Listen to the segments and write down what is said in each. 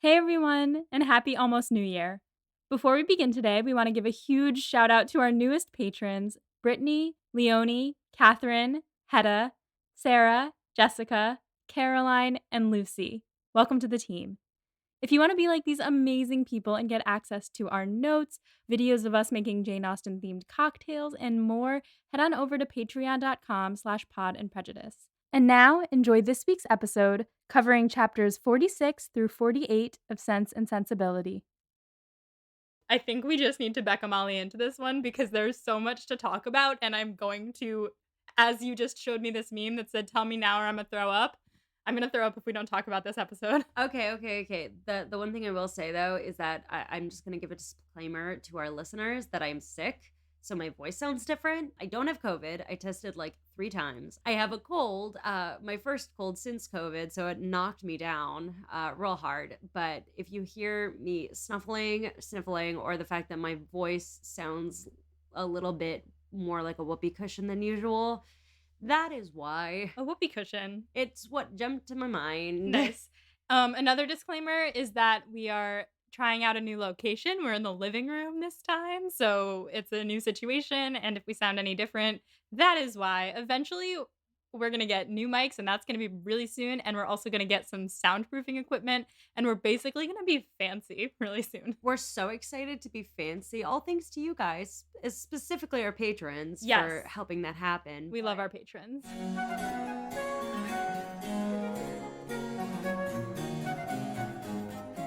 Hey everyone, and happy almost New Year. Before we begin today, we want to give a huge shout out to our newest patrons Brittany, Leonie, Catherine, Hedda, Sarah, Jessica, Caroline, and Lucy. Welcome to the team. If you want to be like these amazing people and get access to our notes, videos of us making Jane Austen themed cocktails, and more, head on over to patreon.com/pod and prejudice. And now, enjoy this week's episode covering chapters 46 through 48 of Sense and Sensibility. I think we just need to Becca Molly into this one because there's so much to talk about, and I'm going to, as you just showed me this meme that said, "Tell me now or I'm gonna throw up." I'm gonna throw up if we don't talk about this episode. Okay. The one thing I will say though is that I'm just gonna give a disclaimer to our listeners that I am sick, so my voice sounds different. I don't have COVID. I tested like 3 times. I have a cold, my first cold since COVID, so it knocked me down real hard. But if you hear me sniffling, or the fact that my voice sounds a little bit more like a whoopee cushion than usual, that is why. A whoopee cushion. It's what jumped to my mind. Nice. Another disclaimer is that we are trying out a new location. We're in the living room this time, so it's a new situation, and if we sound any different, that is why. Eventually, we're gonna get new mics, and that's gonna be really soon, and we're also gonna get some soundproofing equipment, and we're basically gonna be fancy really soon. We're so excited to be fancy, all thanks to you guys, specifically our patrons, Yes. for helping that happen. We love our patrons.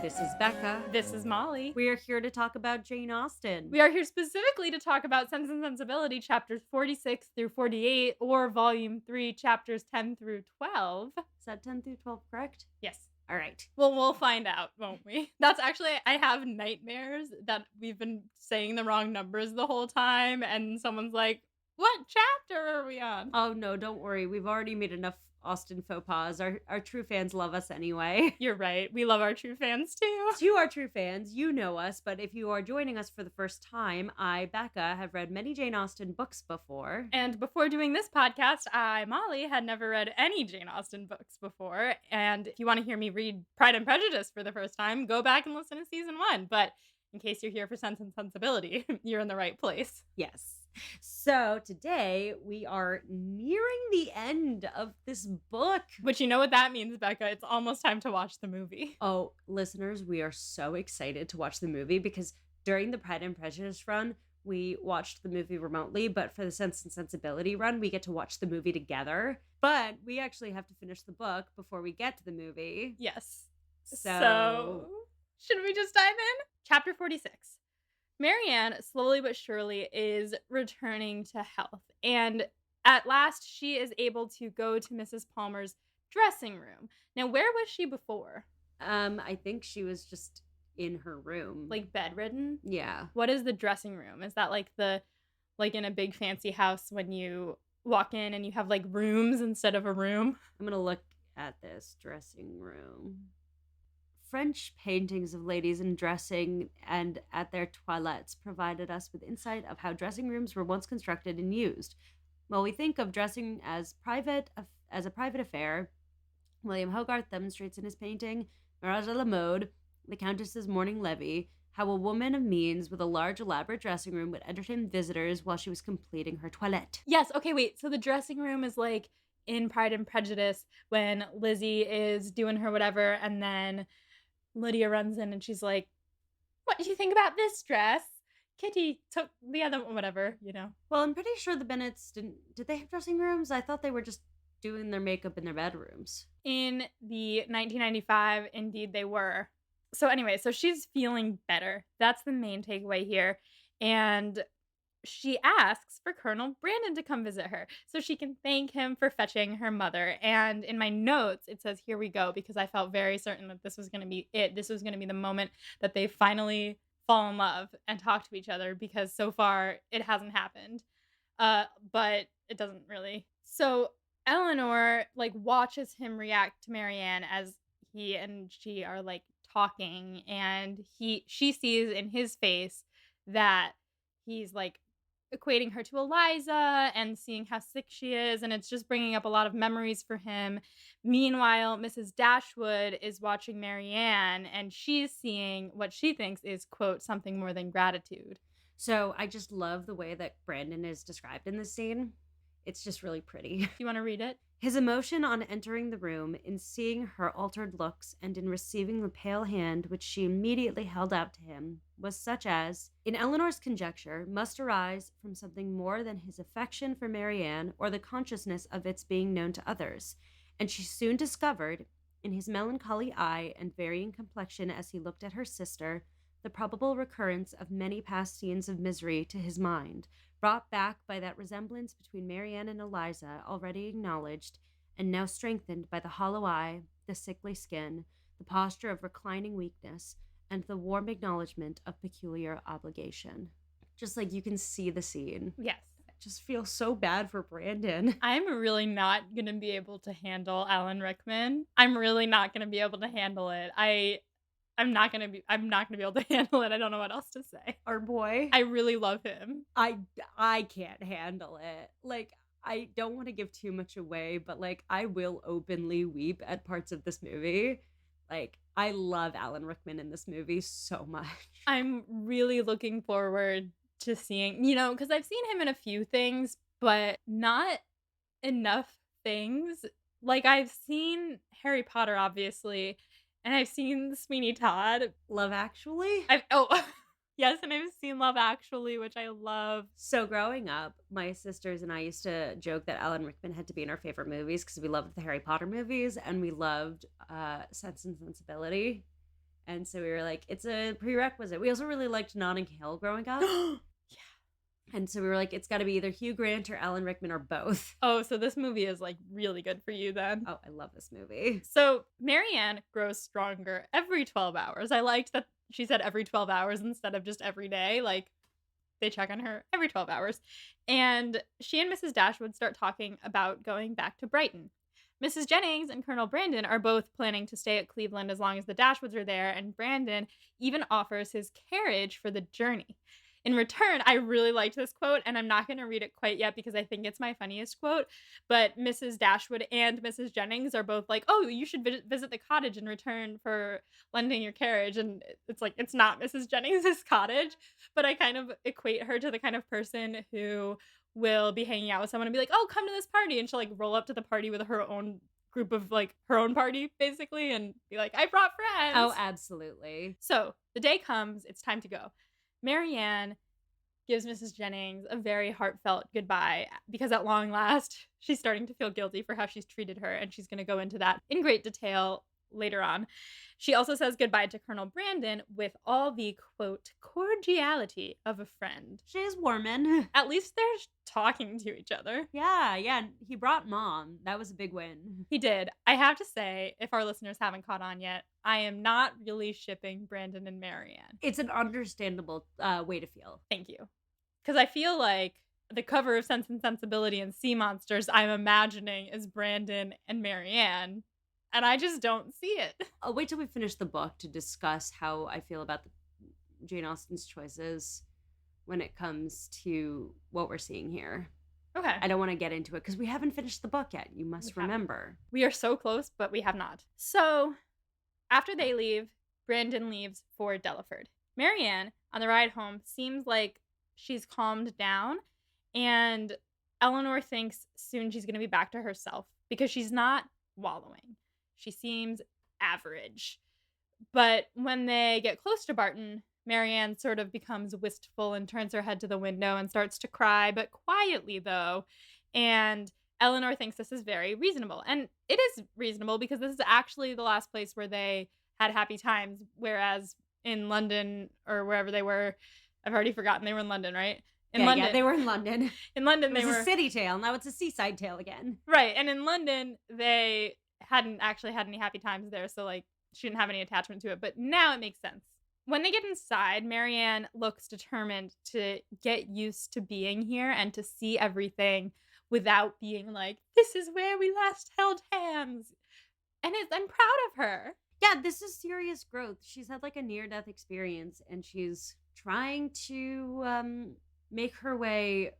This is Becca. This is Molly. We are here to talk about Jane Austen. We are here specifically to talk about Sense and Sensibility chapters 46 through 48, or volume 3 chapters 10 through 12. Is that 10 through 12 correct? Yes. All right. Well, we'll find out, won't we? That's actually, I have nightmares that we've been saying the wrong numbers the whole time, and someone's like, "What chapter are we on?" Oh no, don't worry. We've already made enough Austen faux pas. Our true fans love us anyway. You're right. We love our true fans too. To our true fans, you know us, but if you are joining us for the first time, I, Becca, have read many Jane Austen books before. And before doing this podcast, I, Molly, had never read any Jane Austen books before. And if you want to hear me read Pride and Prejudice for the first time, go back and listen to season 1. But in case you're here for Sense and Sensibility, you're in the right place. Yes. So today we are nearing the end of this book. But you know what that means, Becca? It's almost time to watch the movie. Oh, listeners, we are so excited to watch the movie because during the Pride and Prejudice run, we watched the movie remotely, but for the Sense and Sensibility run, we get to watch the movie together. But we actually have to finish the book before we get to the movie. Yes. So should we just dive in? Chapter 46. Marianne, slowly but surely, is returning to health. And at last, she is able to go to Mrs. Palmer's dressing room. Now, where was she before? I think she was just in her room. Like bedridden? Yeah. What is the dressing room? Is that like in a big fancy house when you walk in and you have like rooms instead of a room? I'm going to look at this dressing room. French paintings of ladies in dressing and at their toilettes provided us with insight of how dressing rooms were once constructed and used. While we think of dressing as a private affair, William Hogarth demonstrates in his painting Mirage à la Mode, the Countess's Morning Levee, how a woman of means with a large elaborate dressing room would entertain visitors while she was completing her toilette. Yes, okay, wait. So the dressing room is like in Pride and Prejudice when Lizzie is doing her whatever, and then Lydia runs in and she's like, "What do you think about this dress? Kitty took the other one," whatever, you know. Well, I'm pretty sure the Bennets did they have dressing rooms? I thought they were just doing their makeup in their bedrooms. In the 1995, indeed they were. So anyway, so she's feeling better. That's the main takeaway here. And she asks for Colonel Brandon to come visit her so she can thank him for fetching her mother. And in my notes, it says, "Here we go," because I felt very certain that this was going to be it. This was going to be the moment that they finally fall in love and talk to each other, because so far it hasn't happened. But it doesn't really. So Eleanor like watches him react to Marianne as he and she are like talking, and she sees in his face that he's like equating her to Eliza and seeing how sick she is, and it's just bringing up a lot of memories for him. Meanwhile, Mrs. Dashwood is watching Marianne, and she's seeing what she thinks is, quote, something more than gratitude. So I just love the way that Brandon is described in this scene. It's just really pretty. Do you want to read it? His emotion on entering the room, in seeing her altered looks, and in receiving the pale hand which she immediately held out to him, was such as, in Eleanor's conjecture, must arise from something more than his affection for Marianne or the consciousness of its being known to others, and she soon discovered, in his melancholy eye and varying complexion as he looked at her sister, the probable recurrence of many past scenes of misery to his mind, brought back by that resemblance between Marianne and Eliza already acknowledged, and now strengthened by the hollow eye, the sickly skin, the posture of reclining weakness, and the warm acknowledgement of peculiar obligation. Just like you can see the scene. Yes. I just feel so bad for Brandon. I'm really not going to be able to handle Alan Rickman. I'm really not going to be able to handle it. I'm not gonna be able to handle it. I don't know what else to say. Our boy. I really love him. I can't handle it. Like, I don't want to give too much away, but like I will openly weep at parts of this movie. Like, I love Alan Rickman in this movie so much. I'm really looking forward to seeing, because I've seen him in a few things, but not enough things. Like, I've seen Harry Potter, obviously, and I've seen Sweeney Todd. Love Actually? Yes, and I've seen Love Actually, which I love. So growing up, my sisters and I used to joke that Alan Rickman had to be in our favorite movies because we loved the Harry Potter movies and we loved Sense and Sensibility. And so we were like, it's a prerequisite. We also really liked Notting Hill growing up. Yeah. And so we were like, it's got to be either Hugh Grant or Alan Rickman or both. Oh, so this movie is like really good for you then. Oh, I love this movie. So Marianne grows stronger every 12 hours. I liked that she said every 12 hours instead of just every day. Like, they check on her every 12 hours. And she and Mrs. Dashwood start talking about going back to Brighton. Mrs. Jennings and Colonel Brandon are both planning to stay at Cleveland as long as the Dashwoods are there, and Brandon even offers his carriage for the journey. In return, I really liked this quote, and I'm not going to read it quite yet because I think it's my funniest quote, but Mrs. Dashwood and Mrs. Jennings are both like, oh, you should visit the cottage in return for lending your carriage, and it's like, it's not Mrs. Jennings' cottage, but I kind of equate her to the kind of person who will be hanging out with someone and be like, oh, come to this party, and she'll like roll up to the party with her own group of like her own party basically and be like, I brought friends. Oh, absolutely. So the day comes, it's time to go. Marianne gives Mrs. Jennings a very heartfelt goodbye because at long last, she's starting to feel guilty for how she's treated her, and she's going to go into that in great detail later on. She also says goodbye to Colonel Brandon with all the, quote, cordiality of a friend. She's warming. At least they're talking to each other. Yeah. He brought Mom. That was a big win. He did. I have to say, if our listeners haven't caught on yet, I am not really shipping Brandon and Marianne. It's an understandable way to feel. Thank you. Because I feel like the cover of Sense and Sensibility and Sea Monsters I'm imagining is Brandon and Marianne, and I just don't see it. I'll wait till we finish the book to discuss how I feel about Jane Austen's choices when it comes to what we're seeing here. Okay. I don't want to get into it because we haven't finished the book yet. You must remember. We are so close, but we have not. So, after they leave, Brandon leaves for Delaford. Marianne, on the ride home, seems like she's calmed down, and Eleanor thinks soon she's going to be back to herself because she's not wallowing. She seems average. But when they get close to Barton, Marianne sort of becomes wistful and turns her head to the window and starts to cry, but quietly though. And Eleanor thinks this is very reasonable. And it is reasonable because this is actually the last place where they had happy times, whereas in London or wherever they were, I've already forgotten, they were in London, right? Yeah, they were in London. In London, it was a city tale. Now it's a seaside tale again. Right. And in London, they hadn't actually had any happy times there, so like she didn't have any attachment to it. But now it makes sense. When they get inside, Marianne looks determined to get used to being here and to see everything without being like, this is where we last held hands. And I'm proud of her. Yeah, this is serious growth. She's had like a near-death experience, and she's trying to make her way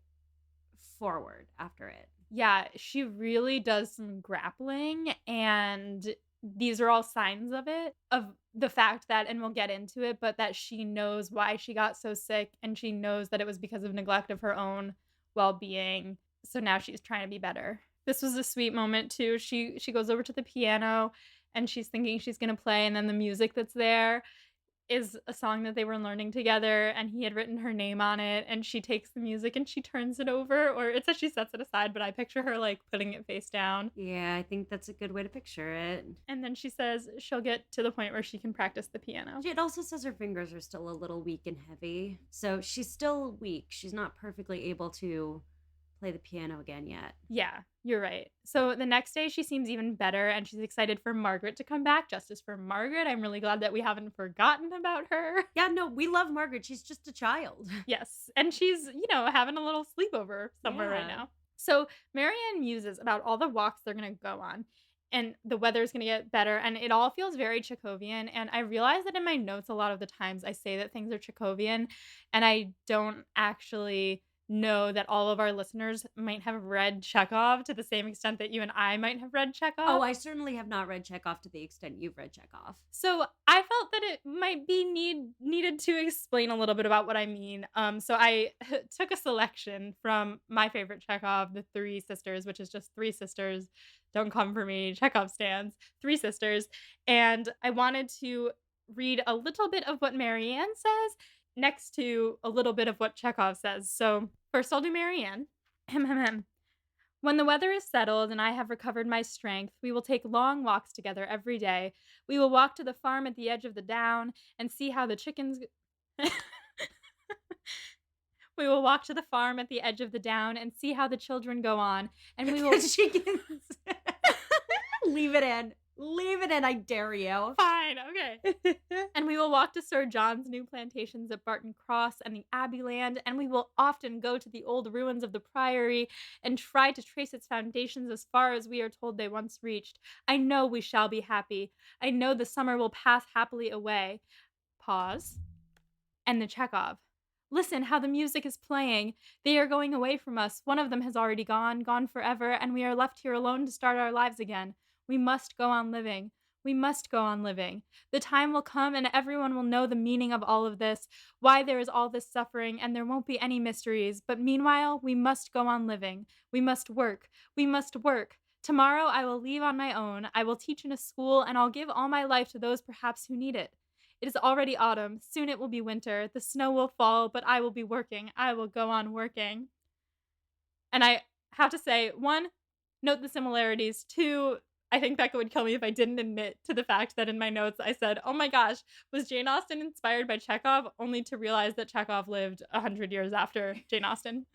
forward after it. Yeah, she really does some grappling, and these are all signs of it, of the fact that and we'll get into it, but that she knows why she got so sick, and she knows that it was because of neglect of her own well-being, so now she's trying to be better. This was a sweet moment too. She goes over to the piano, and she's thinking she's gonna play, and then the music that's there is a song that they were learning together, and he had written her name on it, and she takes the music and she turns it over, or it says she sets it aside, but I picture her, like, putting it face down, Yeah, I think that's a good way to picture it. and then she says she'll get to the point where she can practice the piano. It also says her fingers are still a little weak and heavy. So she's still weak. She's not perfectly able to play the piano again yet. Yeah, you're right. So the next day, she seems even better, and she's excited for Margaret to come back. Justice for Margaret. I'm really glad that we haven't forgotten about her. Yeah, no, we love Margaret. She's just a child. Yes, and she's, having a little sleepover somewhere right Yeah. now. So Marianne muses about all the walks they're gonna go on, and the weather's gonna get better, and it all feels very Chekhovian, and I realize that in my notes a lot of the times I say that things are Chekhovian, and I don't actually know that all of our listeners might have read Chekhov to the same extent that you and I might have read Oh, Chekhov. I certainly have not read Chekhov to the extent you've read Chekhov. So I felt that it might be needed to explain a little bit about what I mean. So I took a selection from my favorite Chekhov, The Three Sisters, which is just three sisters. Don't come for me, Chekhov stands. Three sisters, and I wanted to read a little bit of what Marianne says next to a little bit of what Chekhov says. So first, I'll do Marianne. When the weather is settled and I have recovered my strength, we will take long walks together every day. We will walk to the farm at the edge of the down and see how the chickens. We will walk to the farm at the edge of the down and see how the children go on, and we will. Chickens. Leave it in. Leave it in, I dare you. Fine, okay. And we will walk to Sir John's new plantations at Barton Cross and the Abbey Land, and we will often go to the old ruins of the Priory and try to trace its foundations as far as we are told they once reached. I know we shall be happy. I know the summer will pass happily away. Pause. And the Chekhov. Listen how the music is playing. They are going away from us. One of them has already gone forever, and we are left here alone to start our lives again. We must go on living. We must go on living. The time will come and everyone will know the meaning of all of this, why there is all this suffering, and there won't be any mysteries. But meanwhile, we must go on living. We must work. We must work. Tomorrow I will leave on my own. I will teach in a school, and I'll give all my life to those perhaps who need it. It is already autumn. Soon it will be winter. The snow will fall, but I will be working. I will go on working. And I have to say, one, note the similarities. Two, I think Becca would kill me if I didn't admit to the fact that in my notes I said, oh my gosh, was Jane Austen inspired by Chekhov? Only to realize that Chekhov lived 100 years after Jane Austen.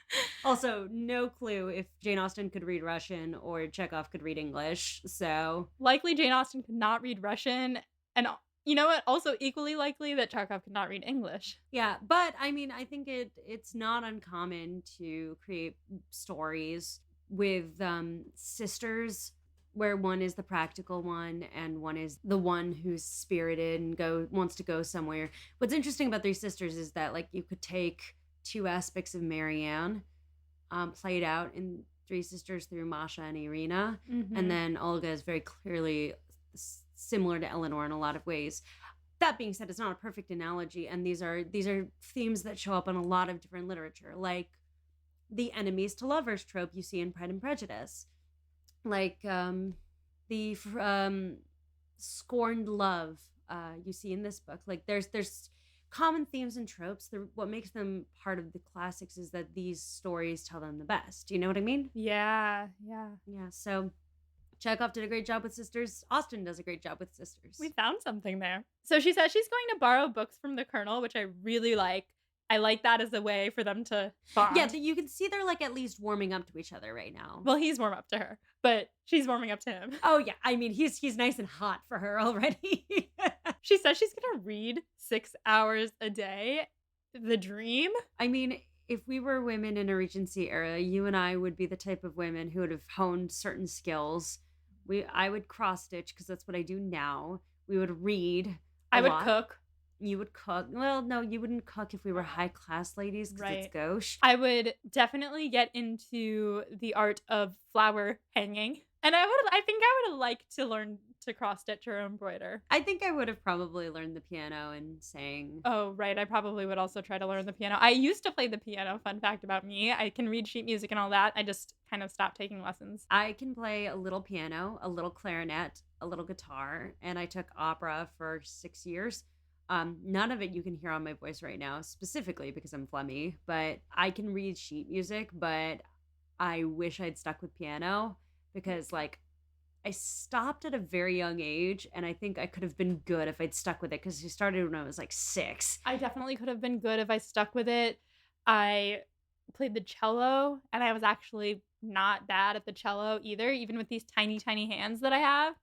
Also, no clue if Jane Austen could read Russian or Chekhov could read English, so. Likely Jane Austen could not read Russian, and you know what? Also equally likely that Chekhov could not read English. Yeah, but I mean, I think it's not uncommon to create stories with sisters where one is the practical one and one is the one who's spirited and wants to go somewhere. What's interesting about Three Sisters is that like you could take two aspects of Marianne played out in Three Sisters through Masha and Irina, and then Olga is very clearly similar to Eleanor in a lot of ways. That being said, it's not a perfect analogy, and these are themes that show up in a lot of different literature, like the enemies to lovers trope you see in Pride and Prejudice, like the scorned love you see in this book. Like there's common themes and tropes. What makes them part of the classics is that these stories tell them the best. You know what I mean? Yeah. So Chekhov did a great job with sisters. Austen does a great job with sisters. We found something there. So she says she's going to borrow books from the Colonel, which I really like. I like that as a way for them to bond. Yeah, you can see they're like at least warming up to each other right now. Well, he's warm up to her, but she's warming up to him. Oh yeah, I mean he's nice and hot for her already. She says she's gonna read 6 hours a day. The dream? I mean, if we were women in a Regency era, you and I would be the type of women who would have honed certain skills. I would cross stitch because that's what I do now. We would read. I would cook. You would cook. Well, no, you wouldn't cook if we were high class ladies because it's Right. gauche. I would definitely get into the art of flower hanging, and I think I would like to learn to cross stitch or embroider. I think I would have probably learned the piano and sang. Oh, right, I probably would also try to learn the piano. I used to play the piano, fun fact about me. I can read sheet music and all that, I just kind of stopped taking lessons. I can play a little piano, a little clarinet, a little guitar, and I took opera for 6 years. None of it you can hear on my voice right now, specifically because I'm phlegmy, but I can read sheet music, but I wish I'd stuck with piano because, like, I stopped at a very young age, and I think I could have been good if I'd stuck with it because I started when I was like 6. I definitely could have been good if I stuck with it. I played the cello, and I was actually not bad at the cello either, even with these tiny, tiny hands that I have.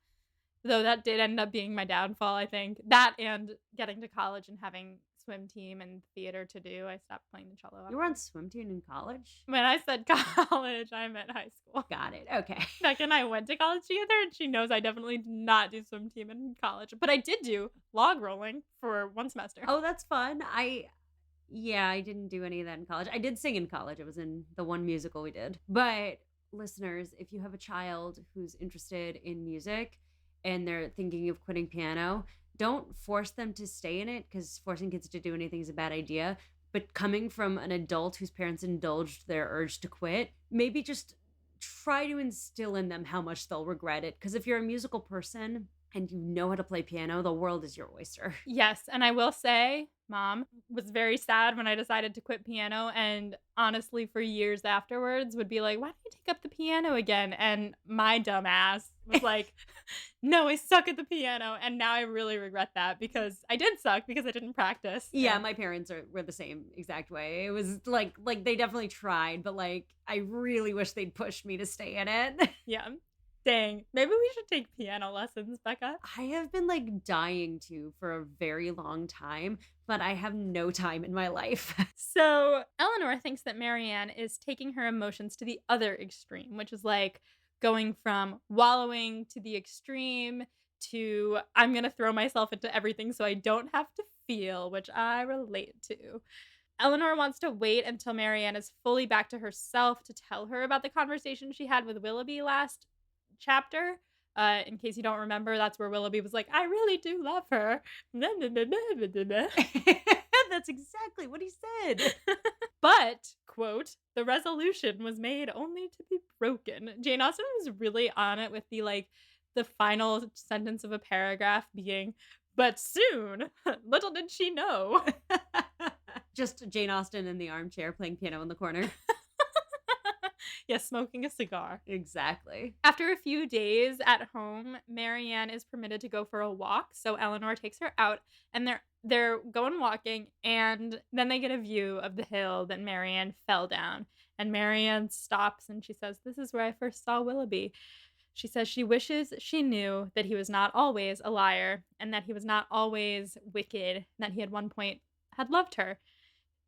Though that did end up being my downfall, I think. That and getting to college and having swim team and theater to do, I stopped playing the cello You were on after. swim team in college? When I said college, I meant high school. Got it. Okay. Becca and I went to college together, and she knows I definitely did not do swim team in college, but I did do log rolling for 1 semester. Oh, that's fun. Yeah, I didn't do any of that in college. I did sing in college. It was in the one musical we did. But listeners, if you have a child who's interested in music and they're thinking of quitting piano, don't force them to stay in it because forcing kids to do anything is a bad idea. But coming from an adult whose parents indulged their urge to quit, maybe just try to instill in them how much they'll regret it. Because if you're a musical person and you know how to play piano, the world is your oyster. Yes, and I will say, mom was very sad when I decided to quit piano, and honestly, for years afterwards, would be like, "Why don't you take up the piano again?" And my dumb ass was like, "No, I suck at the piano," and now I really regret that because I did suck because I didn't practice. Yeah, And my parents were the same exact way. It was like they definitely tried, but like I really wish they'd pushed me to stay in it. yeah, dang, maybe we should take piano lessons, Becca. I have been like dying to for a very long time, but I have no time in my life. So Eleanor thinks that Marianne is taking her emotions to the other extreme, which is like going from wallowing to the extreme to I'm going to throw myself into everything so I don't have to feel, which I relate to. Eleanor wants to wait until Marianne is fully back to herself to tell her about the conversation she had with Willoughby last chapter. In case you don't remember, that's where Willoughby was like, I really do love her. That's exactly what he said. But, quote, the resolution was made only to be broken. Jane Austen was really on it with the final sentence of a paragraph being, but soon, little did she know. Just Jane Austen in the armchair playing piano in the corner. Yes, smoking a cigar. Exactly. After a few days at home, Marianne is permitted to go for a walk, so Eleanor takes her out, and they're going walking, and then they get a view of the hill that Marianne fell down. And Marianne stops and she says, "This is where I first saw Willoughby." She says she wishes she knew that he was not always a liar and that he was not always wicked, and that he at one point had loved her.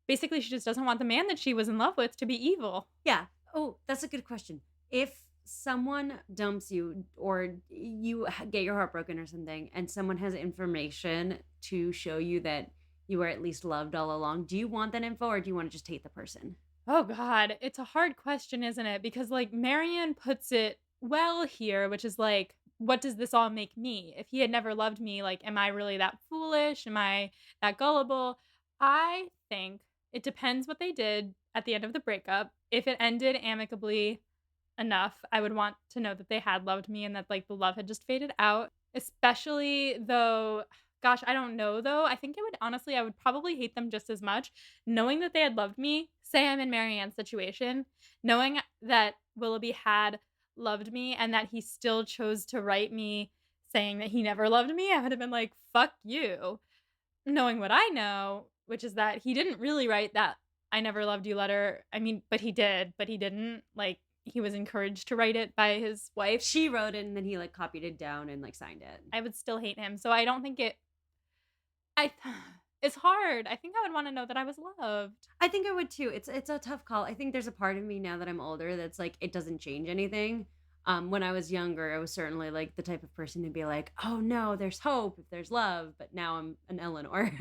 Basically, she just doesn't want the man that she was in love with to be evil. Yeah. Oh, that's a good question. If someone dumps you or you get your heart broken or something and someone has information to show you that you were at least loved all along, do you want that info or do you want to just hate the person? Oh god, it's a hard question, isn't it? Because Marianne puts it well here, which is what does this all make me? If he had never loved me, am I really that foolish? Am I that gullible? I think it depends what they did at the end of the breakup. If it ended amicably enough, I would want to know that they had loved me and that the love had just faded out. Especially though, gosh, I don't know though. I think I would probably hate them just as much knowing that they had loved me. Say I'm in Marianne's situation, knowing that Willoughby had loved me and that he still chose to write me saying that he never loved me, I would have been like, fuck you. Knowing what I know, which is that he didn't really write that I never loved you letter. I mean, but he did, but he didn't. He was encouraged to write it by his wife. She wrote it and then he copied it down and signed it. I would still hate him. So I don't think I it's hard. I think I would want to know that I was loved. I think I would too. It's a tough call. I think there's a part of me now that I'm older that's it doesn't change anything. When I was younger, I was certainly like the type of person to be like, oh no, there's hope if there's love. But now I'm an Eleanor.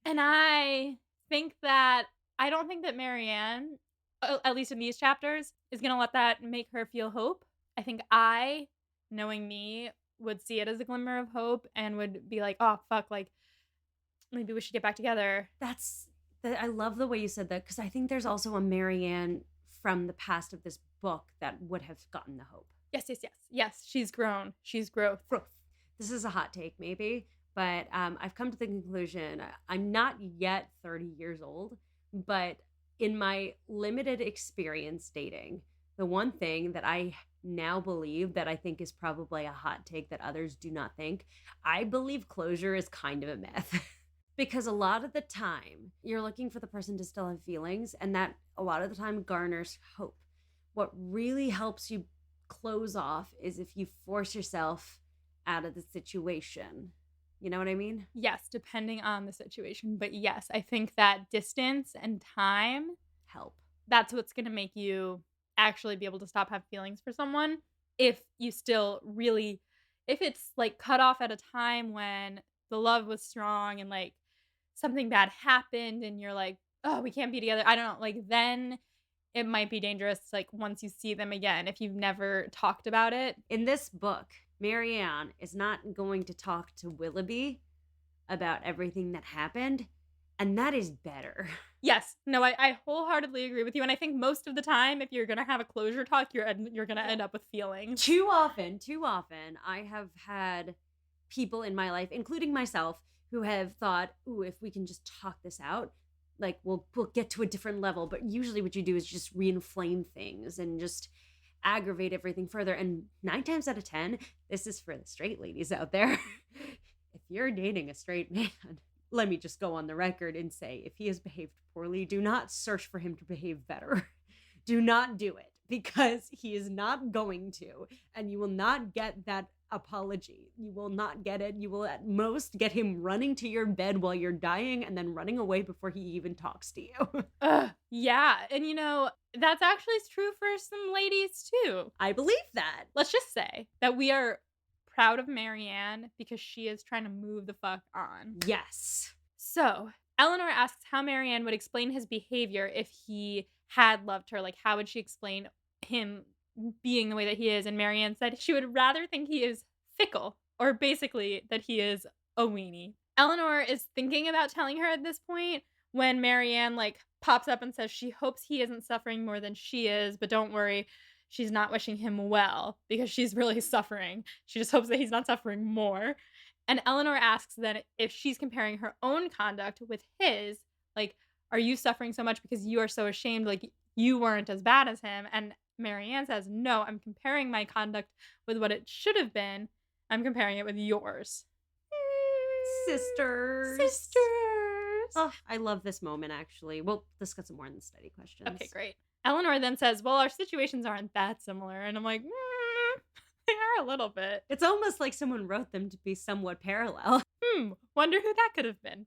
And I think that I don't think that Marianne, at least in these chapters, is going to let that make her feel hope. I think I, knowing me, would see it as a glimmer of hope and would be like, oh, fuck, like, maybe we should get back together. I love the way you said that, because I think there's also a Marianne from the past of this book that would have gotten the hope. Yes, she's grown. She's growth. This is a hot take, maybe, but I've come to the conclusion, I'm not yet 30 years old, but in my limited experience dating, the one thing that I now believe that I think is probably a hot take that others do not think, I believe closure is kind of a myth. Because a lot of the time, you're looking for the person to still have feelings, and that a lot of the time garners hope. What really helps you close off is if you force yourself out of the situation. You know what I mean? Yes, depending on the situation. But yes, I think that distance and time Help. That's what's going to make you actually be able to stop having feelings for someone. If you still really, if it's like cut off at a time when the love was strong and like something bad happened and you're like, oh, we can't be together. I don't know. Like then it might be dangerous, like once you see them again, if you've never talked about it. In this book, Marianne is not going to talk to Willoughby about everything that happened, and that is better. Yes. No, I wholeheartedly agree with you. And I think most of the time, if you're going to have a closure talk, you're going to end up with feelings. Too often, I have had people in my life, including myself, who have thought, ooh, if we can just talk this out, like we'll get to a different level. But usually what you do is just re-inflame things and just aggravate everything further. And 9 times out of 10, this is for the straight ladies out there. If you're dating a straight man, let me just go on the record and say, if he has behaved poorly, do not search for him to behave better. Do not do it, because he is not going to, and you will not get that apology. You will not get it. You will at most get him running to your bed while you're dying and then running away before he even talks to you. Yeah. And that's actually true for some ladies too. I believe that. Let's just say that we are proud of Marianne because she is trying to move the fuck on. Yes. So Eleanor asks how Marianne would explain his behavior if he had loved her. Like, how would she explain him being the way that he is? And Marianne said she would rather think he is fickle, or basically that he is a weenie. Eleanor is thinking about telling her at this point when Marianne like pops up and says she hopes he isn't suffering more than she is, but don't worry, she's not wishing him well because she's really suffering. She just hopes that he's not suffering more. And Eleanor asks then if she's comparing her own conduct with his, like, are you suffering so much because you are so ashamed, like you weren't as bad as him? And Marianne says, no, I'm comparing my conduct with what it should have been. I'm comparing it with yours. Sisters. Oh, I love this moment, actually. We'll discuss it more in the study questions. Okay, great. Eleanor then says, well, our situations aren't that similar. And I'm like, they are a little bit. It's almost like someone wrote them to be somewhat parallel. Wonder who that could have been.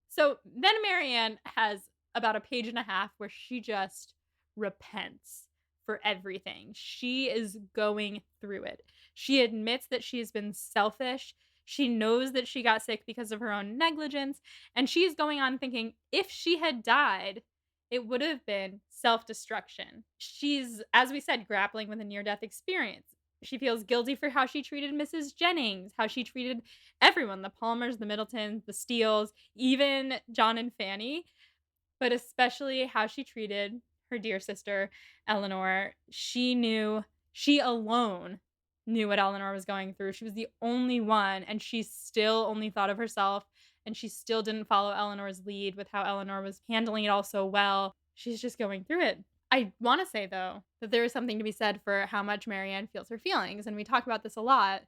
So then Marianne has about a page and a half where she just repents for everything. She is going through it. She admits that she has been selfish. She knows that she got sick because of her own negligence. And she's going on thinking if she had died, it would have been self-destruction. She's, as we said, grappling with a near-death experience. She feels guilty for how she treated Mrs. Jennings, how she treated everyone, the Palmers, the Middletons, the Steeles, even John and Fanny, but especially how she treated her dear sister, Eleanor. She alone knew what Eleanor was going through. She was the only one, and she still only thought of herself, and she still didn't follow Eleanor's lead with how Eleanor was handling it all so well. She's just going through it. I want to say, though, that there is something to be said for how much Marianne feels her feelings, and we talk about this a lot,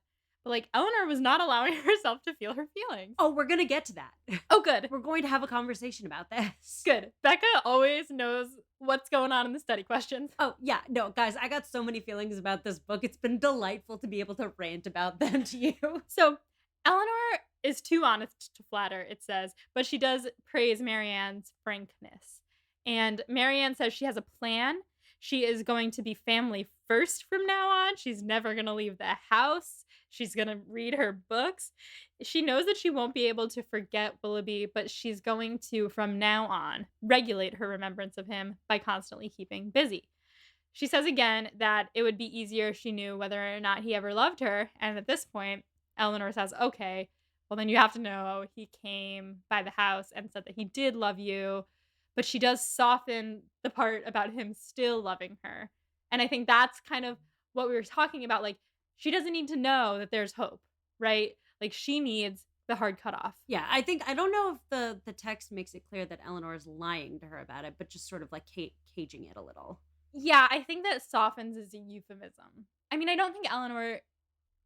but like Eleanor was not allowing herself to feel her feelings. Oh, we're going to get to that. Oh, good. We're going to have a conversation about this. Good. Becca always knows what's going on in the study questions. Oh, yeah. No, guys, I got so many feelings about this book. It's been delightful to be able to rant about them to you. So Eleanor is too honest to flatter, it says, but she does praise Marianne's frankness. And Marianne says she has a plan. She is going to be family first from now on. She's never going to leave the house. She's going to read her books. She knows that she won't be able to forget Willoughby, but she's going to, from now on, regulate her remembrance of him by constantly keeping busy. She says again that it would be easier if she knew whether or not he ever loved her. And at this point, Eleanor says, okay, well, then you have to know he came by the house and said that he did love you. But she does soften the part about him still loving her. And I think that's kind of what we were talking about. Like, she doesn't need to know that there's hope, right? Like, she needs the hard cutoff. Yeah, I don't know if the text makes it clear that Eleanor is lying to her about it, but just sort of like caging it a little. Yeah, I think that softens is a euphemism. I mean, I don't think Eleanor.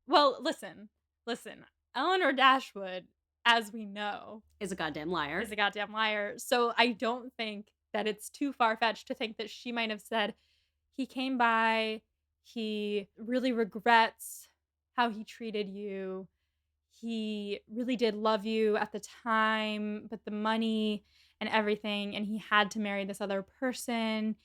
Well, listen. Eleanor Dashwood, as we know, Is a goddamn liar. So I don't think that it's too far-fetched to think that she might have said, he came by, he really regrets how he treated you. He really did love you at the time, but the money and everything, and he had to marry this other person,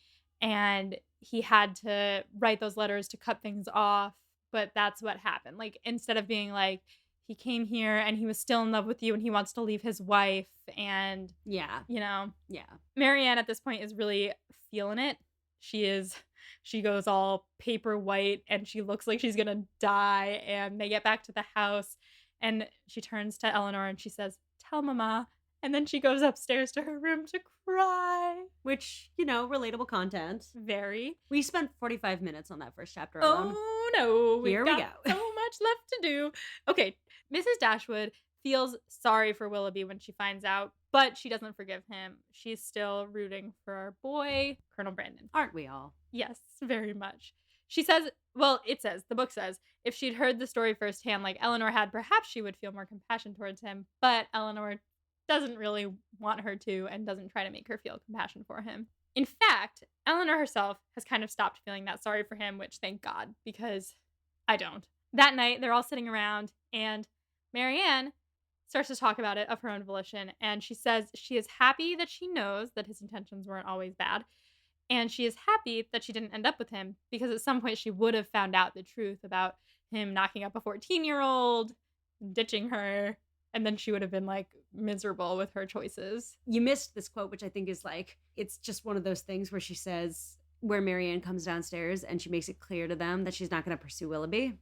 and he had to write those letters to cut things off, but that's what happened. Like, instead of being like, he came here and he was still in love with you and he wants to leave his wife, and Yeah. Yeah. Marianne at this point is really feeling it. She goes all paper white and she looks like she's gonna die, and they get back to the house and she turns to Eleanor and she says, tell mama. And then she goes upstairs to her room to cry. Which, relatable content. Very. We spent 45 minutes on that first chapter alone. Oh no. Here we go. So much left to do. Okay. Mrs. Dashwood feels sorry for Willoughby when she finds out, but she doesn't forgive him. She's still rooting for our boy, Colonel Brandon. Aren't we all? Yes, very much. She says, the book says, if she'd heard the story firsthand like Eleanor had, perhaps she would feel more compassion towards him, but Eleanor doesn't really want her to and doesn't try to make her feel compassion for him. In fact, Eleanor herself has kind of stopped feeling that sorry for him, which thank God, because I don't. That night, they're all sitting around, and Marianne starts to talk about it of her own volition, and she says she is happy that she knows that his intentions weren't always bad, and she is happy that she didn't end up with him, because at some point she would have found out the truth about him knocking up a 14-year-old, ditching her, and then she would have been like miserable with her choices. You missed this quote, which I think is like, it's just one of those things where she says, where Marianne comes downstairs and she makes it clear to them that she's not going to pursue Willoughby.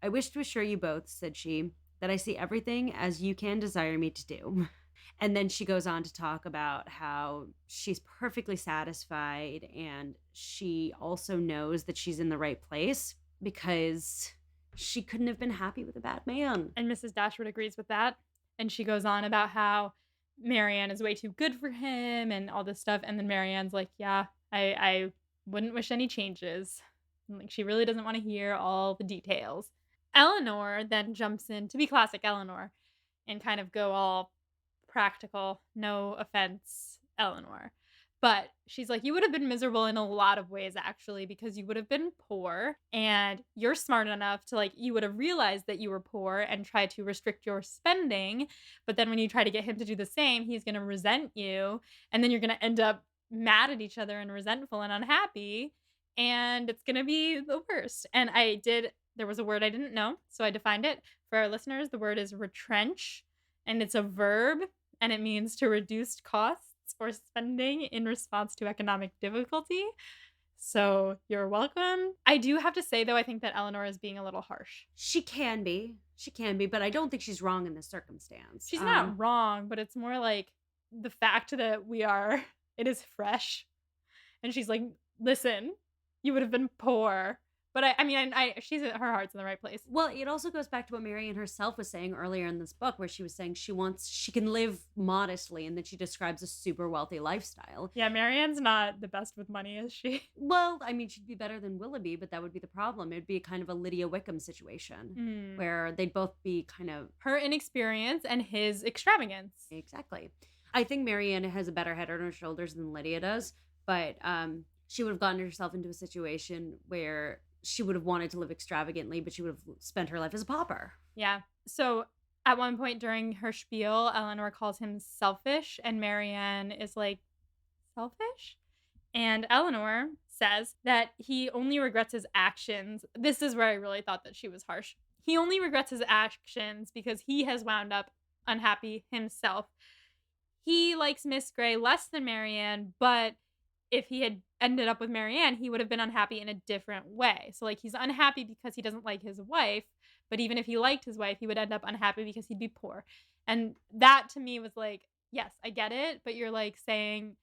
I wish to assure you both, said she, that I see everything as you can desire me to do. And then she goes on to talk about how she's perfectly satisfied, and she also knows that she's in the right place because she couldn't have been happy with a bad man. And Mrs. Dashwood agrees with that. And she goes on about how Marianne is way too good for him and all this stuff. And then Marianne's like, yeah, I wouldn't wish any changes. And like, she really doesn't want to hear all the details. Eleanor then jumps in to be classic Eleanor and kind of go all practical, no offense, Eleanor. But she's like, you would have been miserable in a lot of ways, actually, because you would have been poor, and you're smart enough to, like, you would have realized that you were poor and try to restrict your spending. But then when you try to get him to do the same, he's going to resent you. And then you're going to end up mad at each other and resentful and unhappy. And it's going to be the worst. And there was a word I didn't know, so I defined it. For our listeners, the word is retrench, and it's a verb, and it means to reduce costs or spending in response to economic difficulty. So you're welcome. I do have to say, though, I think that Eleanor is being a little harsh. She can be, but I don't think she's wrong in this circumstance. She's not wrong, but it's more like the fact that it is fresh. And she's like, listen, you would have been poor. But her heart's in the right place. Well, it also goes back to what Marianne herself was saying earlier in this book, where she was saying she can live modestly, and that she describes a super wealthy lifestyle. Yeah, Marianne's not the best with money, is she? Well, I mean, she'd be better than Willoughby, but that would be the problem. It would be kind of a Lydia Wickham situation, where they'd both be kind of... her inexperience and his extravagance. Exactly. I think Marianne has a better head on her shoulders than Lydia does, but she would have gotten herself into a situation where she would have wanted to live extravagantly, but she would have spent her life as a pauper. Yeah. So at one point during her spiel, Eleanor calls him selfish, and Marianne is like, selfish? And Eleanor says that he only regrets his actions. This is where I really thought that she was harsh. He only regrets his actions because he has wound up unhappy himself. He likes Miss Grey less than Marianne, but if he had ended up with Marianne, he would have been unhappy in a different way. So, like, he's unhappy because he doesn't like his wife, but even if he liked his wife, he would end up unhappy because he'd be poor. And that to me was like, yes, I get it, but you're like saying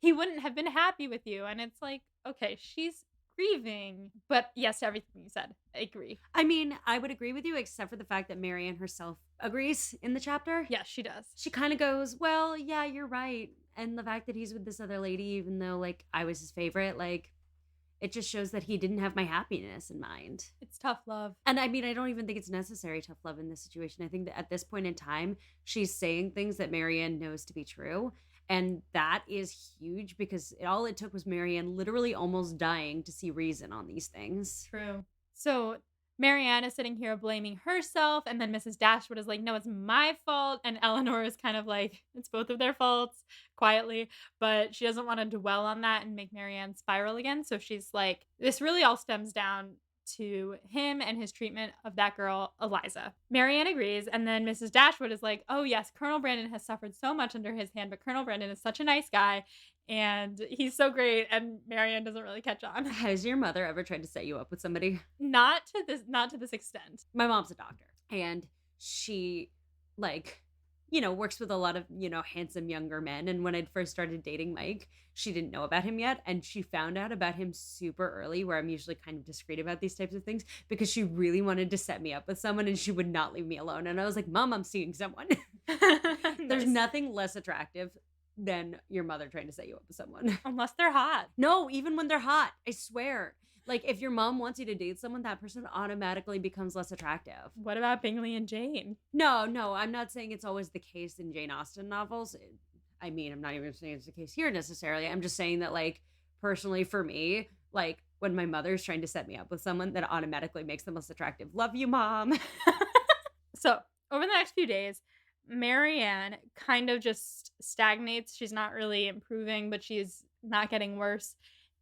he wouldn't have been happy with you. And it's like, okay, she's grieving. But yes, to everything you said, I agree. I mean, I would agree with you, except for the fact that Marianne herself agrees in the chapter. Yes, she does. She kind of goes, well, yeah, you're right. And the fact that he's with this other lady, even though, like, I was his favorite, like, it just shows that he didn't have my happiness in mind. It's tough love. And I mean, I don't even think it's necessary tough love in this situation. I think that at this point in time, she's saying things that Marianne knows to be true. And that is huge because all it took was Marianne literally almost dying to see reason on these things. True. So Marianne is sitting here blaming herself, and then Mrs. Dashwood is like, no, it's my fault. And Eleanor is kind of like, it's both of their faults, quietly. But she doesn't want to dwell on that and make Marianne spiral again. So she's like, this really all stems down to him and his treatment of that girl, Eliza. Marianne agrees, and then Mrs. Dashwood is like, oh yes, Colonel Brandon has suffered so much under his hand, but Colonel Brandon is such a nice guy, and he's so great, and Marianne doesn't really catch on. Has your mother ever tried to set you up with somebody? Not to this extent. My mom's a doctor, and she, like, you know, works with a lot of, you know, handsome younger men. And when I'd first started dating Mike, she didn't know about him yet. And she found out about him super early, where I'm usually kind of discreet about these types of things, because she really wanted to set me up with someone and she would not leave me alone. And I was like, Mom, I'm seeing someone. There's nothing less attractive than your mother trying to set you up with someone. Unless they're hot. No, even when they're hot, I swear. Like, if your mom wants you to date someone, that person automatically becomes less attractive. What about Bingley and Jane? No, I'm not saying it's always the case in Jane Austen novels. I mean, I'm not even saying it's the case here necessarily. I'm just saying that, like, personally for me, like, when my mother's trying to set me up with someone, that automatically makes them less attractive. Love you, Mom. So, over the next few days, Marianne kind of just stagnates. She's not really improving, but she's not getting worse.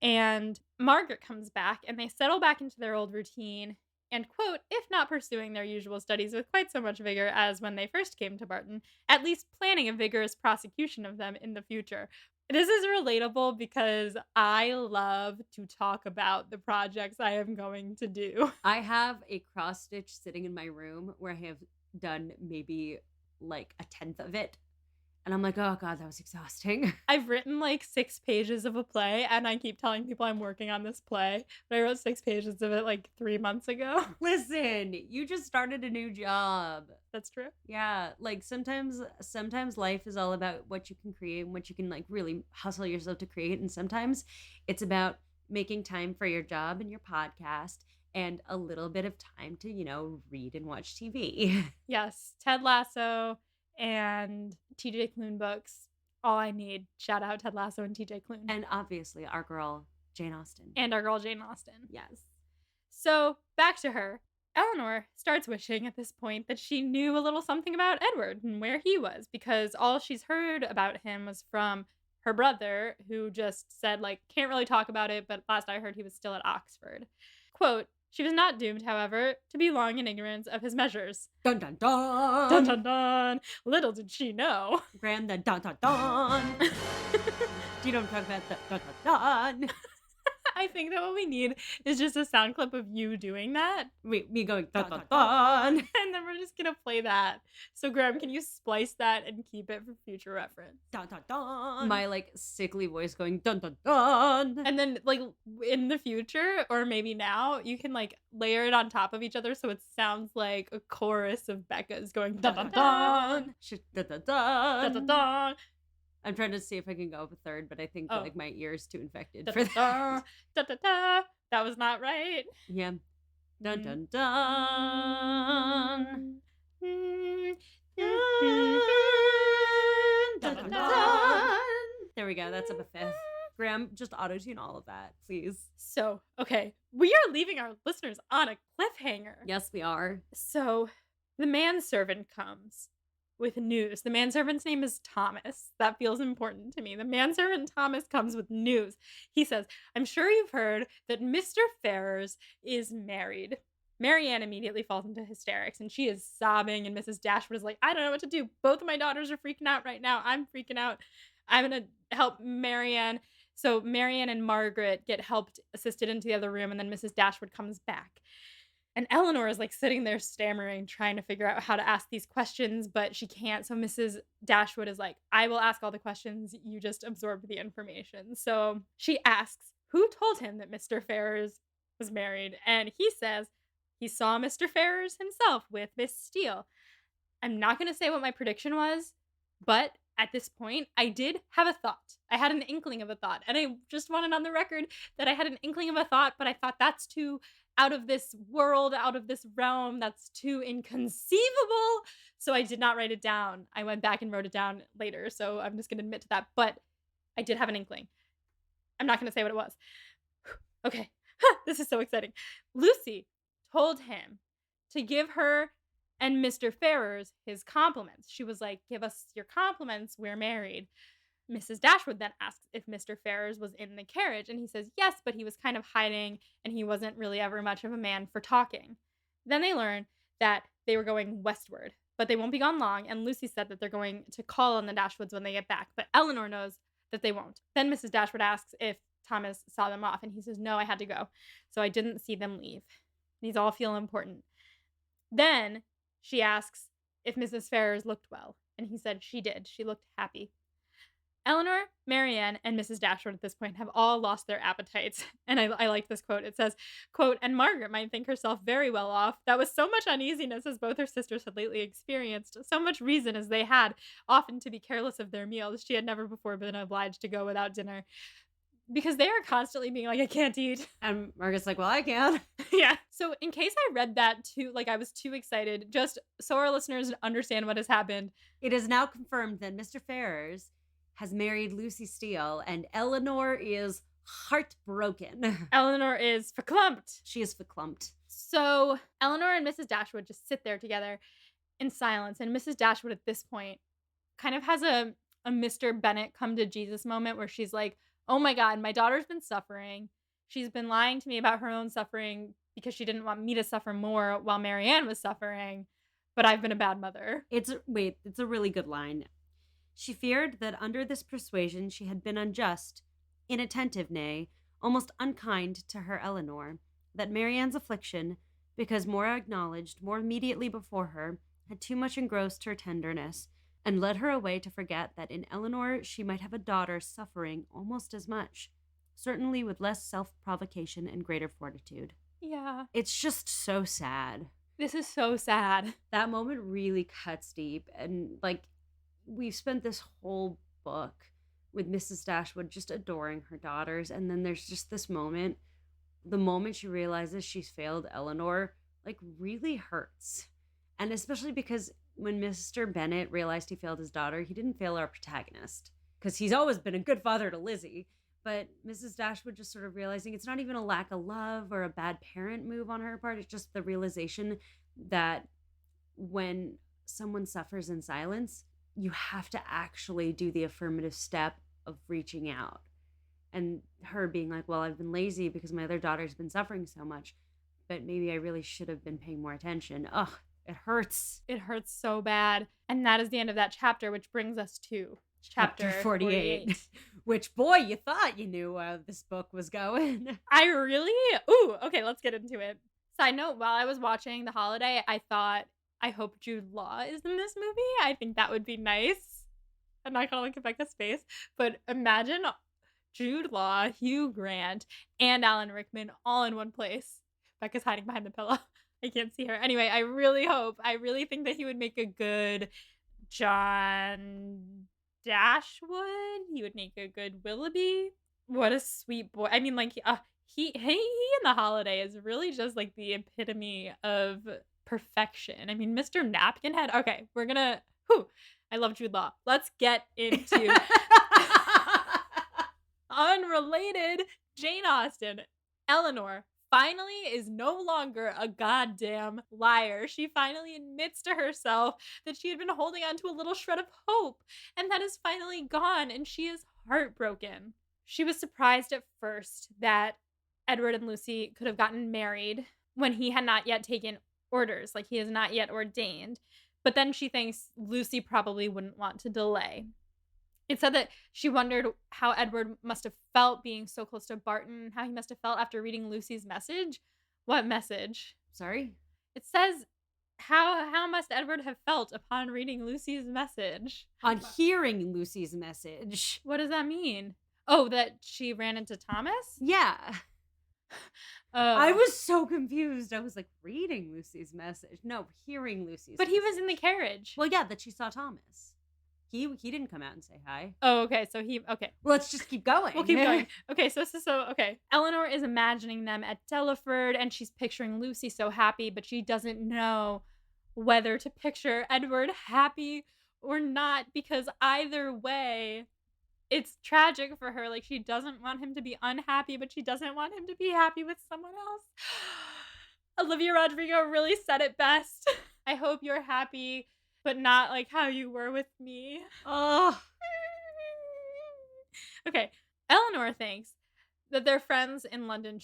And Margaret comes back, and they settle back into their old routine and, quote, if not pursuing their usual studies with quite so much vigor as when they first came to Barton, at least planning a vigorous prosecution of them in the future. This is relatable because I love to talk about the projects I am going to do. I have a cross stitch sitting in my room where I have done maybe like a 10th of it. And I'm like, oh God, that was exhausting. I've written like 6 pages of a play, and I keep telling people I'm working on this play, but I wrote 6 pages of it like 3 months ago. Listen, you just started a new job. That's true. Yeah, like sometimes life is all about what you can create and what you can like really hustle yourself to create. And sometimes it's about making time for your job and your podcast and a little bit of time to, you know, read and watch TV. Yes, Ted Lasso and TJ Klune books. All I need. Shout out Ted Lasso and TJ Klune. And obviously our girl, Jane Austen. And our girl, Jane Austen. Yes. So back to her. Eleanor starts wishing at this point that she knew a little something about Edward and where he was, because all she's heard about him was from her brother, who just said, like, can't really talk about it, but last I heard he was still at Oxford. Quote, she was not doomed, however, to be long in ignorance of his measures. Dun dun dun! Dun dun dun! Little did she know. Graham, the dun dun dun! Do you know what I'm talking about? The dun dun dun! I think that what we need is just a sound clip of you doing that. Me going dun dun dun! And then we're just going to play that. So, Graham, can you splice that and keep it for future reference? Dun dun dun! My, like, sickly voice going dun dun dun! And then, like, in the future, or maybe now, you can, like, layer it on top of each other so it sounds like a chorus of Becca's going dun dun dun! Dun dun dun! Dun dun dun! I'm trying to see if I can go up a third, but I think like my ear is too infected for that. That was not right. Yeah. Dun dun dun. Dun dun dun. There we go. That's up a fifth. Graham, just auto-tune all of that, please. So, okay. We are leaving our listeners on a cliffhanger. Yes, we are. So, the manservant comes. with news. The manservant's name is Thomas. That feels important to me. The manservant Thomas comes with news. He says, I'm sure you've heard that Mr. Ferrars is married. Marianne immediately falls into hysterics and she is sobbing, and Mrs. Dashwood is like, I don't know what to do. Both of my daughters are freaking out right now. I'm freaking out. I'm going to help Marianne. So Marianne and Margaret get helped, assisted into the other room, and then Mrs. Dashwood comes back. And Eleanor is like sitting there stammering, trying to figure out how to ask these questions, but she can't. So Mrs. Dashwood is like, I will ask all the questions. You just absorb the information. So she asks, who told him that Mr. Ferrars was married? And he says he saw Mr. Ferrars himself with Miss Steele. I'm not going to say what my prediction was, but at this point, I did have a thought. I had an inkling of a thought. And I just wanted on the record that I had an inkling of a thought, but I thought that's too out of this world, out of this realm. That's too inconceivable. So I did not write it down. I went back and wrote it down later. So I'm just going to admit to that. But I did have an inkling. I'm not going to say what it was. Okay. This is so exciting. Lucy told him to give her and Mr. Ferrars his compliments. She was like, give us your compliments. We're married. Mrs. Dashwood then asks if Mr. Ferrars was in the carriage, and he says yes, but he was kind of hiding, and he wasn't really ever much of a man for talking. Then they learn that they were going westward, but they won't be gone long, and Lucy said that they're going to call on the Dashwoods when they get back, but Eleanor knows that they won't. Then Mrs. Dashwood asks if Thomas saw them off, and he says, no, I had to go, so I didn't see them leave. These all feel important. Then she asks if Mrs. Ferrars looked well, and he said she did. She looked happy. Eleanor, Marianne, and Mrs. Dashwood at this point have all lost their appetites. And I like this quote. It says, quote, and Margaret might think herself very well off. That was so much uneasiness as both her sisters had lately experienced, so much reason as they had often to be careless of their meals. She had never before been obliged to go without dinner. Because they are constantly being like, I can't eat. And Margaret's like, well, I can. Yeah. So in case I read that too, like I was too excited, just so our listeners understand what has happened. It is now confirmed that Mr. Ferrars has married Lucy Steele, and Eleanor is heartbroken. Eleanor is verklempt. She is verklempt. So Eleanor and Mrs. Dashwood just sit there together in silence, and Mrs. Dashwood at this point kind of has a Mr. Bennet come to Jesus moment where she's like, oh my God, my daughter's been suffering. She's been lying to me about her own suffering because she didn't want me to suffer more while Marianne was suffering, but I've been a bad mother. It's a really good line. She feared that under this persuasion she had been unjust, inattentive, nay, almost unkind to her Eleanor, that Marianne's affliction, because more acknowledged, more immediately before her, had too much engrossed her tenderness, and led her away to forget that in Eleanor she might have a daughter suffering almost as much, certainly with less self-provocation and greater fortitude. Yeah. It's just so sad. This is so sad. That moment really cuts deep, and like, we've spent this whole book with Mrs. Dashwood just adoring her daughters, and then there's just this moment, the moment she realizes she's failed Eleanor, like, really hurts. And especially because when Mr. Bennet realized he failed his daughter, he didn't fail our protagonist, because he's always been a good father to Lizzie. But Mrs. Dashwood just sort of realizing it's not even a lack of love or a bad parent move on her part, it's just the realization that when someone suffers in silence, you have to actually do the affirmative step of reaching out. And her being like, well, I've been lazy because my other daughter's been suffering so much, but maybe I really should have been paying more attention. Ugh, it hurts. It hurts so bad. And that is the end of that chapter, which brings us to chapter 48. Which, boy, you thought you knew where this book was going. I really? Ooh, okay, let's get into it. Side note, while I was watching The Holiday, I thought, I hope Jude Law is in this movie. I think that would be nice. I'm not gonna look at Becca's face, but imagine Jude Law, Hugh Grant, and Alan Rickman all in one place. Becca's hiding behind the pillow. I can't see her. Anyway, I really think that he would make a good John Dashwood. He would make a good Willoughby. What a sweet boy. I mean, like, he in The Holiday is really just like the epitome of perfection. I mean, Mr. Napkinhead. Okay, we're gonna. I love Jude Law. Let's get into unrelated Jane Austen. Eleanor finally is no longer a goddamn liar. She finally admits to herself that she had been holding on to a little shred of hope, and that is finally gone, and she is heartbroken. She was surprised at first that Edward and Lucy could have gotten married when he had not yet taken orders, like he is not yet ordained. But then she thinks Lucy probably wouldn't want to delay. It said that she wondered how Edward must have felt being so close to Barton, how he must have felt after reading Lucy's message. What message? Sorry? It says, how must Edward have felt upon reading Lucy's message? On hearing Lucy's message. What does that mean? Oh, that she ran into Thomas? Yeah. I was so confused. I was like, reading Lucy's message. No, hearing Lucy's But message. he was in the carriage. Well, yeah, that she saw Thomas. He didn't come out and say hi. Oh, okay. So okay. Well, let's just keep going. We'll keep going. Okay, okay. Eleanor is imagining them at Delaford, and she's picturing Lucy so happy, but she doesn't know whether to picture Edward happy or not, because either way, it's tragic for her. Like, she doesn't want him to be unhappy, but she doesn't want him to be happy with someone else. Olivia Rodrigo really said it best. I hope you're happy, but not like how you were with me. Oh. Okay. Eleanor thinks that their friends in London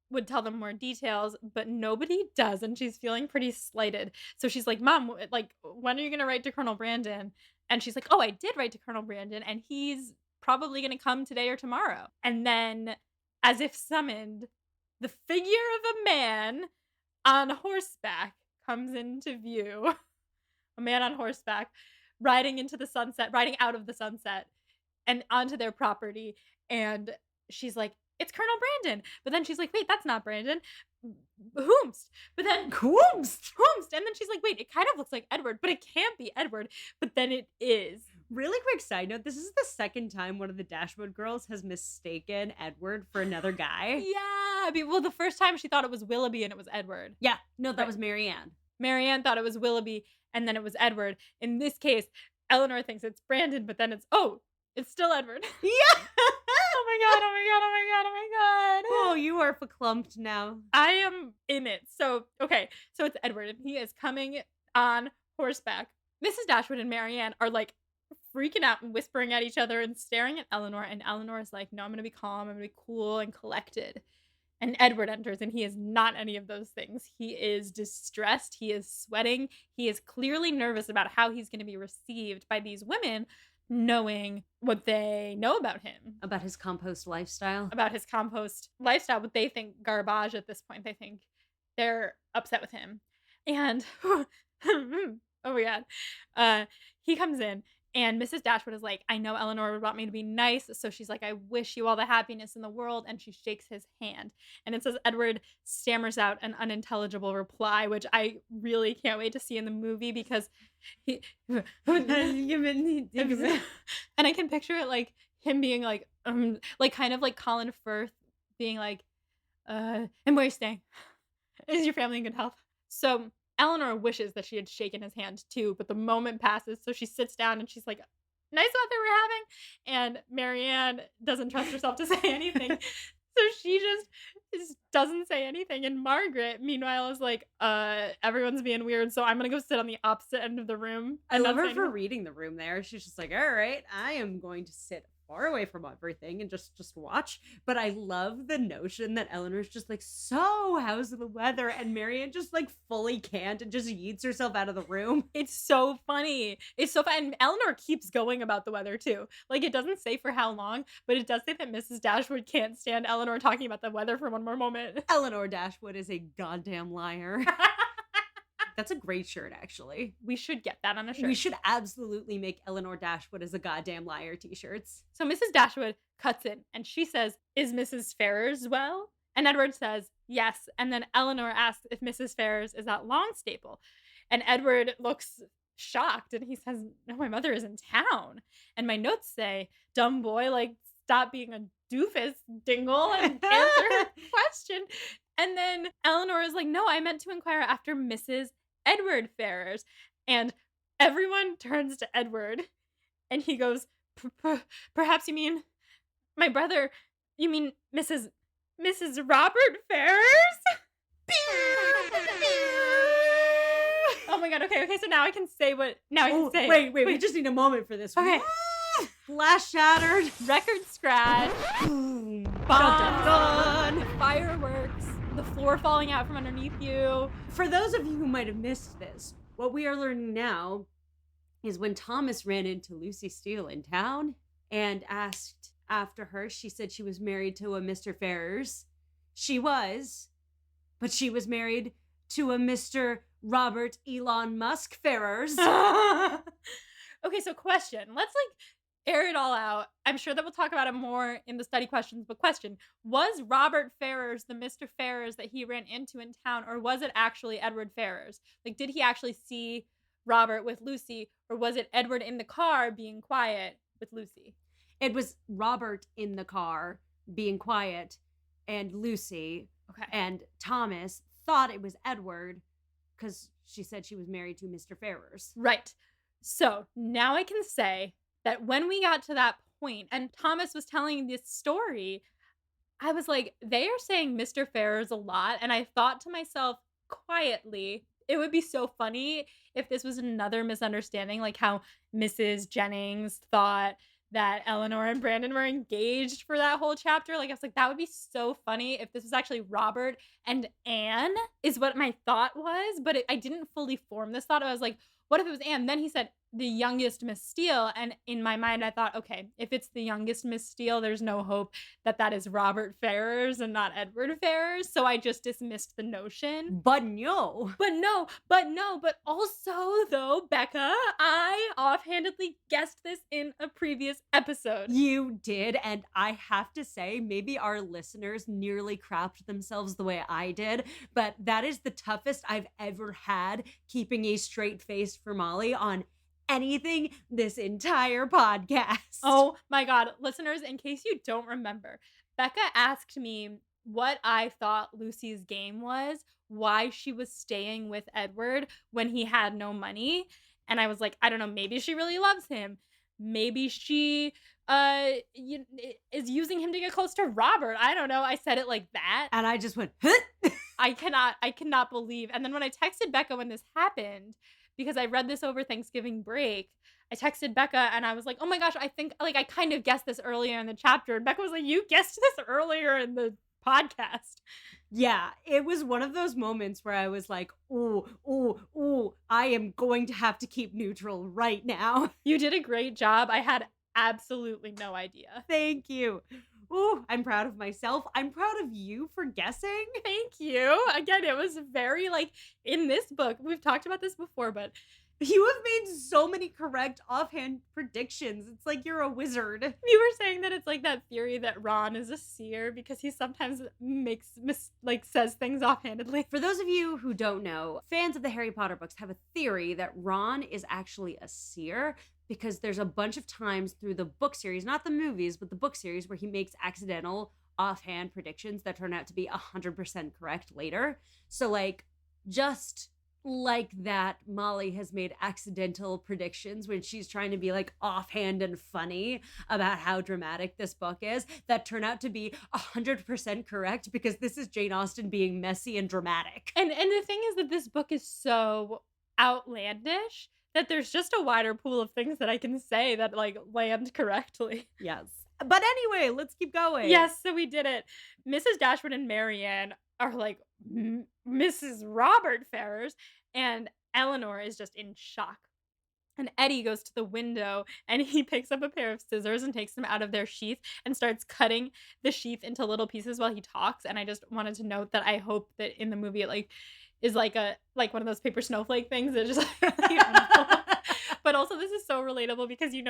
would tell them more details, but nobody does, and she's feeling pretty slighted. So she's like, Mom, like, when are you going to write to Colonel Brandon? And she's like, oh, I did write to Colonel Brandon, and he's probably going to come today or tomorrow. And then, as if summoned, the figure of a man on horseback comes into view. A man on horseback riding out of the sunset and onto their property. And she's like, it's Colonel Brandon. But then she's like, wait, that's not Brandon. Whomst. But then Whomst. And then she's like, wait, it kind of looks like Edward, but it can't be Edward. But then it is. Really quick side note, this is the second time one of the Dashwood girls has mistaken Edward for another guy. Yeah. Well, the first time she thought it was Willoughby and it was Edward. Yeah. No, that was Marianne. Marianne thought it was Willoughby and then it was Edward. In this case, Eleanor thinks it's Brandon, but then it's still Edward. Yeah. Oh my god. Oh, you are verklempt now. I am in it. So it's Edward, and he is coming on horseback. Mrs. Dashwood and Marianne are like freaking out and whispering at each other and staring at Eleanor, and Eleanor is like, no, I'm going to be calm, I'm going to be cool and collected. And Edward enters, and he is not any of those things. He is distressed. He is sweating. He is clearly nervous about how he's going to be received by these women, knowing what they know about him. About his compost lifestyle. But they think garbage at this point. They think they're upset with him. And, oh my God. He comes in, and Mrs. Dashwood is like, I know Eleanor would want me to be nice. So she's like, I wish you all the happiness in the world. And she shakes his hand. And it says Edward stammers out an unintelligible reply, which I really can't wait to see in the movie, because he and I can picture it like him being like kind of like Colin Firth being like, and where are you staying? Is your family in good health? So Eleanor wishes that she had shaken his hand too, but the moment passes, so she sits down and she's like, nice weather we're having. And Marianne doesn't trust herself to say anything. So she just doesn't say anything. And Margaret, meanwhile, is like, everyone's being weird, so I'm going to go sit on the opposite end of the room. I love her for reading the room there. She's just like, all right, I am going to sit far away from everything and just watch. But I love the notion that Eleanor's just like, so how's the weather? And Marianne just like fully can't and just yeets herself out of the room. It's so funny. It's so fun. And Eleanor keeps going about the weather too. Like, it doesn't say for how long, but it does say that Mrs. Dashwood can't stand Eleanor talking about the weather for one more moment. Eleanor Dashwood is a goddamn liar. That's a great shirt, actually. We should get that on a shirt. We should absolutely make Eleanor Dashwood as a goddamn liar t-shirts. So Mrs. Dashwood cuts in, and she says, is Mrs. Ferrars well? And Edward says, yes. And then Eleanor asks if Mrs. Ferrars is at Longstaple. And Edward looks shocked, and he says, no, my mother is in town. And my notes say, dumb boy, like, stop being a doofus, Dingle, and answer her question. And then Eleanor is like, no, I meant to inquire after Mrs. Edward Ferrars. And everyone turns to Edward, and he goes, perhaps you mean my brother, you mean Mrs. Mrs. Robert Ferrars? Oh my god, okay, so now I can say what, now I can say it. Wait, we just need a moment for this. Okay. Glass shattered. Record scratch. Boom. Bomb. Dun, dun. Fireworks. The floor falling out from underneath you. For those of you who might have missed this, what we are learning now is when Thomas ran into Lucy Steele in town and asked after her, she said she was married to a Mr. Ferrars. She was, but she was married to a Mr. Robert Elon Musk Ferrars. Okay, so question. Let's air it all out. I'm sure that we'll talk about it more in the study questions, but question. Was Robert Ferrars the Mr. Ferrars that he ran into in town, or was it actually Edward Ferrars? Did he actually see Robert with Lucy, or was it Edward in the car being quiet with Lucy? It was Robert in the car being quiet and Lucy. Okay. And Thomas thought it was Edward because she said she was married to Mr. Ferrars. Right. So now I can say that when we got to that point and Thomas was telling this story, I was like, they are saying Mr. Ferrars a lot. And I thought to myself quietly, it would be so funny if this was another misunderstanding, like how Mrs. Jennings thought that Eleanor and Brandon were engaged for that whole chapter. I was like, that would be so funny if this was actually Robert and Anne is what my thought was. But I didn't fully form this thought. I was like, what if it was Anne? Then he said the youngest Miss Steele. And in my mind, I thought, okay, if it's the youngest Miss Steele, there's no hope that that is Robert Ferrars and not Edward Ferrars. So I just dismissed the notion. But no. But also, though, Becca, I offhandedly guessed this in a previous episode. You did. And I have to say, maybe our listeners nearly crapped themselves the way I did. But that is the toughest I've ever had keeping a straight face for Molly on anything this entire podcast. Oh my God. Listeners, in case you don't remember, Becca asked me what I thought Lucy's game was, why she was staying with Edward when he had no money. And I was like, I don't know, maybe she really loves him. Maybe she is using him to get close to Robert. I don't know. I said it like that. And I just went, huh? I cannot believe. And then when I texted Becca when this happened, because I read this over Thanksgiving break, I texted Becca and I was like, oh my gosh, I think I kind of guessed this earlier in the chapter. And Becca was like, you guessed this earlier in the podcast. Yeah, it was one of those moments where I was like, ooh, I am going to have to keep neutral right now. You did a great job. I had absolutely no idea. Thank you. Ooh, I'm proud of myself. I'm proud of you for guessing. Thank you. Again, it was very in this book, we've talked about this before, but you have made so many correct offhand predictions. It's like you're a wizard. You were saying that it's like that theory that Ron is a seer because he sometimes says things offhandedly. For those of you who don't know, fans of the Harry Potter books have a theory that Ron is actually a seer because there's a bunch of times through the book series, not the movies, but the book series where he makes accidental offhand predictions that turn out to be 100% correct later. So just like that, Molly has made accidental predictions when she's trying to be offhand and funny about how dramatic this book is that turn out to be 100% correct because this is Jane Austen being messy and dramatic. And the thing is that this book is so outlandish that there's just a wider pool of things that I can say that land correctly. Yes. But anyway, let's keep going. Yes, so we did it. Mrs. Dashwood and Marianne are Mrs. Robert Ferrars, and Eleanor is just in shock. And Eddie goes to the window and he picks up a pair of scissors and takes them out of their sheath and starts cutting the sheath into little pieces while he talks. And I just wanted to note that I hope that in the movie it is one of those paper snowflake things that just But also this is so relatable because you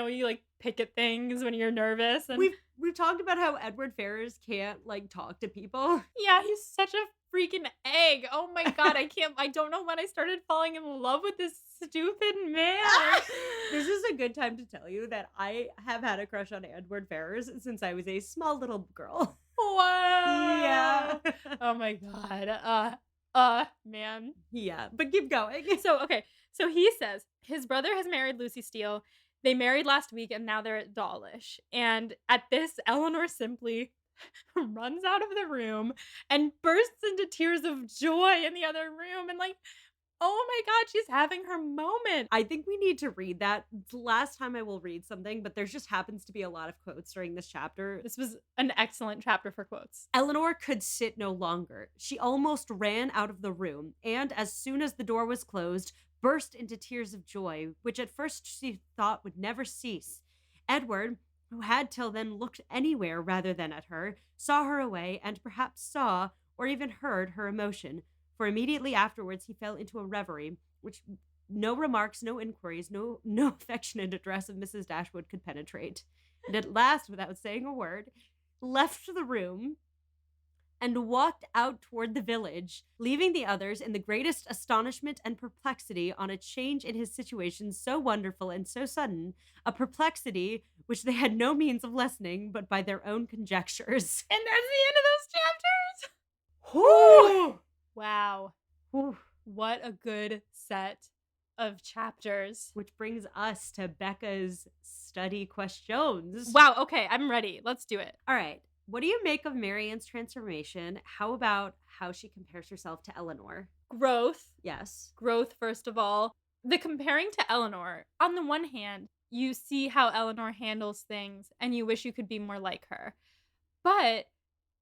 pick at things when you're nervous. And we've talked about how Edward Ferrars can't talk to people. Yeah, he's such a freaking egg. Oh my God, I don't know when I started falling in love with this stupid man. This is a good time to tell you that I have had a crush on Edward Ferrars since I was a small little girl. Wow. Yeah. Oh my God. Man. Yeah, but keep going. So he says his brother has married Lucy Steele. They married last week and now they're at Dawlish. And at this, Eleanor simply runs out of the room and bursts into tears of joy in the other room. And like, oh my God, she's having her moment. I think we need to read that. It's the last time I will read something, but there just happens to be a lot of quotes during this chapter. This was an excellent chapter for quotes. Eleanor could sit no longer. She almost ran out of the room, and as soon as the door was closed, burst into tears of joy, which at first she thought would never cease. Edward, who had till then looked anywhere rather than at her, saw her away, and perhaps saw, or even heard, her emotion, for immediately afterwards he fell into a reverie, which no remarks, no inquiries, no affectionate address of Mrs. Dashwood could penetrate. And at last, without saying a word, left the room and walked out toward the village, leaving the others in the greatest astonishment and perplexity on a change in his situation so wonderful and so sudden, a perplexity which they had no means of lessening but by their own conjectures. And that's the end of those chapters. Whew! Wow. Whew. What a good set of chapters. Which brings us to Becca's study questions. Wow, okay, I'm ready. Let's do it. All right. What do you make of Marianne's transformation? How about how she compares herself to Eleanor? Growth. Yes. Growth, first of all. The comparing to Eleanor, on the one hand, you see how Eleanor handles things and you wish you could be more like her. But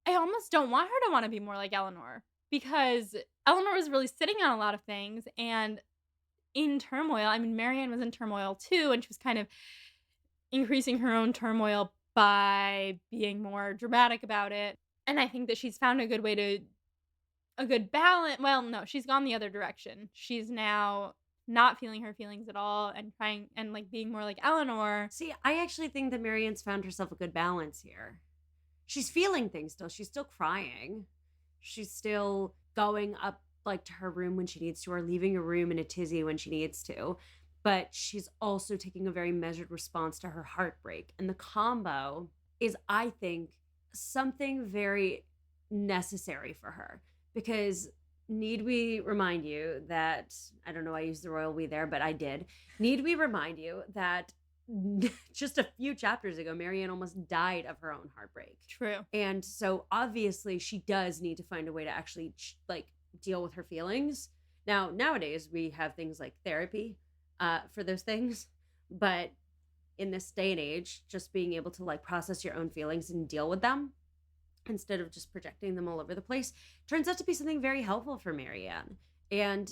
I almost don't want her to want to be more like Eleanor, because Eleanor was really sitting on a lot of things and in turmoil. I mean, Marianne was in turmoil too, and she was kind of increasing her own turmoil by being more dramatic about it. And I think that she's found a good balance. Well, no, she's gone the other direction. She's now not feeling her feelings at all and trying and like being more like Eleanor. See, I actually think that Marianne's found herself a good balance here. She's feeling things still. She's still crying. She's still going up like to her room when she needs to, or leaving her room in a tizzy when she needs to. But she's also taking a very measured response to her heartbreak. And the combo is, I think, something very necessary for her. Because need we remind you that, I don't know, I used the royal we there, but I did. Need we remind you that just a few chapters ago, Marianne almost died of her own heartbreak. True. And so obviously she does need to find a way to actually like deal with her feelings. Now, nowadays we have things like therapy for those things, but in this day and age, just being able to like process your own feelings and deal with them instead of just projecting them all over the place turns out to be something very helpful for Marianne. And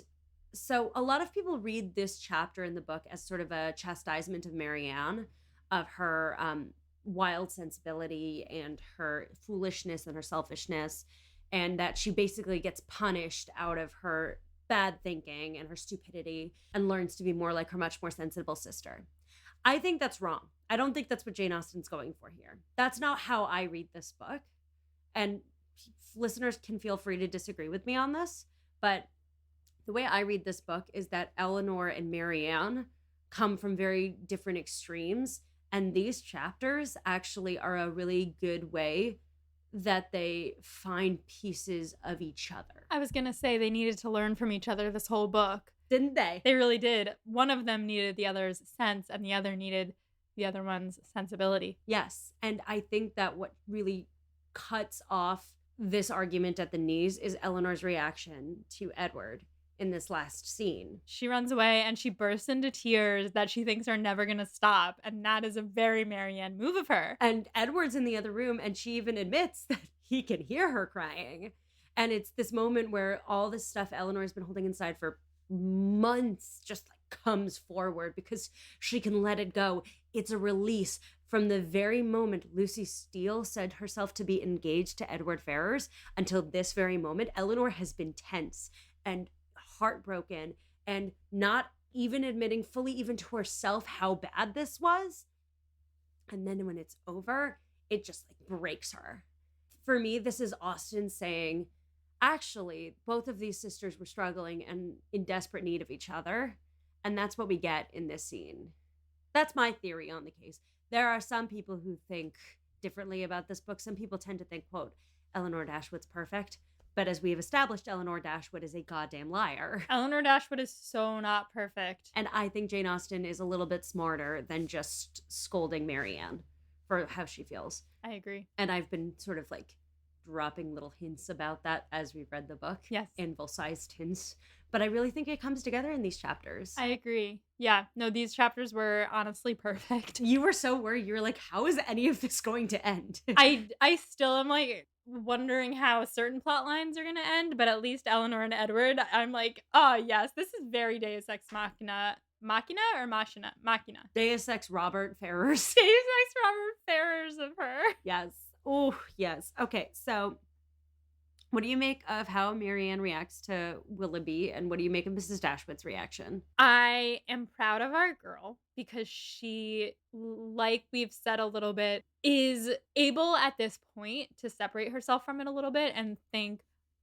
so a lot of people read this chapter in the book as sort of a chastisement of Marianne, of her wild sensibility and her foolishness and her selfishness, and that she basically gets punished out of her bad thinking and her stupidity and learns to be more like her much more sensible sister. I think that's wrong. I don't think that's what Jane Austen's going for here. That's not how I read this book. And listeners can feel free to disagree with me on this, but the way I read this book is that Eleanor and Marianne come from very different extremes, and these chapters actually are a really good way that they find pieces of each other. I was going to say they needed to learn from each other this whole book. Didn't they? They really did. One of them needed the other's sense, and the other needed the other one's sensibility. Yes, and I think that what really cuts off this argument at the knees is Eleanor's reaction to Edward in this last scene. She runs away and she bursts into tears that she thinks are never going to stop. And that is a very Marianne move of her. And Edward's in the other room and she even admits that he can hear her crying. And it's this moment where all this stuff Eleanor's been holding inside for months just like comes forward because she can let it go. It's a release. From the very moment Lucy Steele said herself to be engaged to Edward Ferrars until this very moment, Eleanor has been tense and heartbroken and not even admitting fully even to herself how bad this was. And then when it's over, it just like breaks her. For me, this is Austen saying, actually, both of these sisters were struggling and in desperate need of each other. And that's what we get in this scene. That's my theory on the case. There are some people who think differently about this book. Some people tend to think, quote, Eleanor Dashwood's perfect. But as we have established, Eleanor Dashwood is a goddamn liar. Eleanor Dashwood is so not perfect. And I think Jane Austen is a little bit smarter than just scolding Marianne for how she feels. I agree. And I've been sort of like dropping little hints about that as we've read the book. Yes. Anvil-sized hints. But I really think it comes together in these chapters. I agree. Yeah. No, these chapters were honestly perfect. You were so worried. You were like, how is any of this going to end? I still am like wondering how certain plot lines are going to end, but at least Eleanor and Edward, I'm like, oh yes, this is very Deus Ex Machina. Machina or Machina? Machina. Deus Ex Robert Ferrars. Deus Ex Robert Ferrars of her. Yes. Oh, yes. Okay, so what do you make of how Marianne reacts to Willoughby, and what do you make of Mrs. Dashwood's reaction? I am proud of our girl because she, like we've said a little bit, is able at this point to separate herself from it a little bit and think,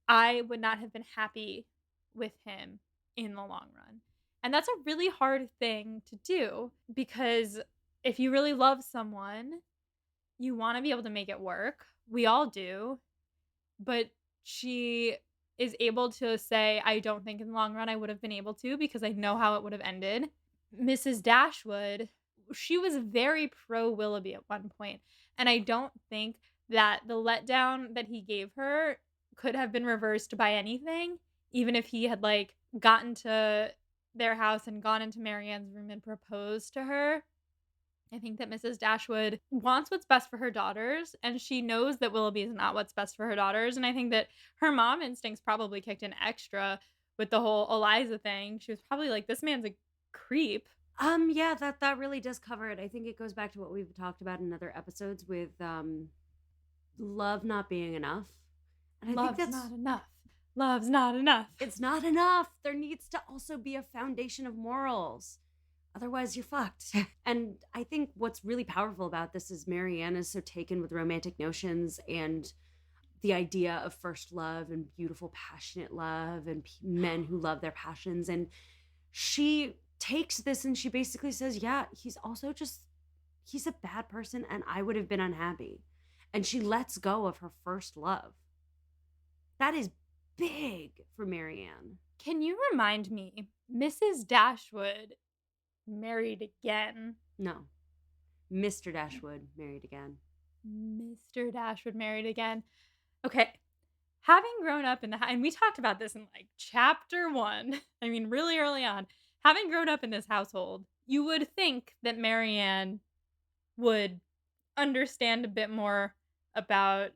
I would not have been happy with him in the long run. And that's a really hard thing to do because if you really love someone, you want to be able to make it work. We all do. But she is able to say, I don't think in the long run I would have been able to because I know how it would have ended. Mrs. Dashwood, she was very pro Willoughby at one point, and I don't think that the letdown that he gave her could have been reversed by anything, even if he had like gotten to their house and gone into Marianne's room and proposed to her. I think that Mrs. Dashwood wants what's best for her daughters, and she knows that Willoughby is not what's best for her daughters. And I think that her mom instincts probably kicked in extra with the whole Eliza thing. She was probably like, this man's a creep. Yeah, that really does cover it. I think it goes back to what we've talked about in other episodes with love not being enough. And I think that's not enough. Love's not enough. It's not enough. There needs to also be a foundation of morals. Otherwise, you're fucked. And I think what's really powerful about this is Marianne is so taken with romantic notions and the idea of first love and beautiful, passionate love and men who love their passions. And she takes this and she basically says, yeah, he's a bad person and I would have been unhappy. And she lets go of her first love. That is big for Marianne. Can you remind me, Mrs. Dashwood married again? No. Mr. Dashwood married again. Mr. Dashwood married again. Okay. Having grown up in the and we talked about this in like chapter 1. I mean, really early on. Having grown up in this household, you would think that Marianne would understand a bit more about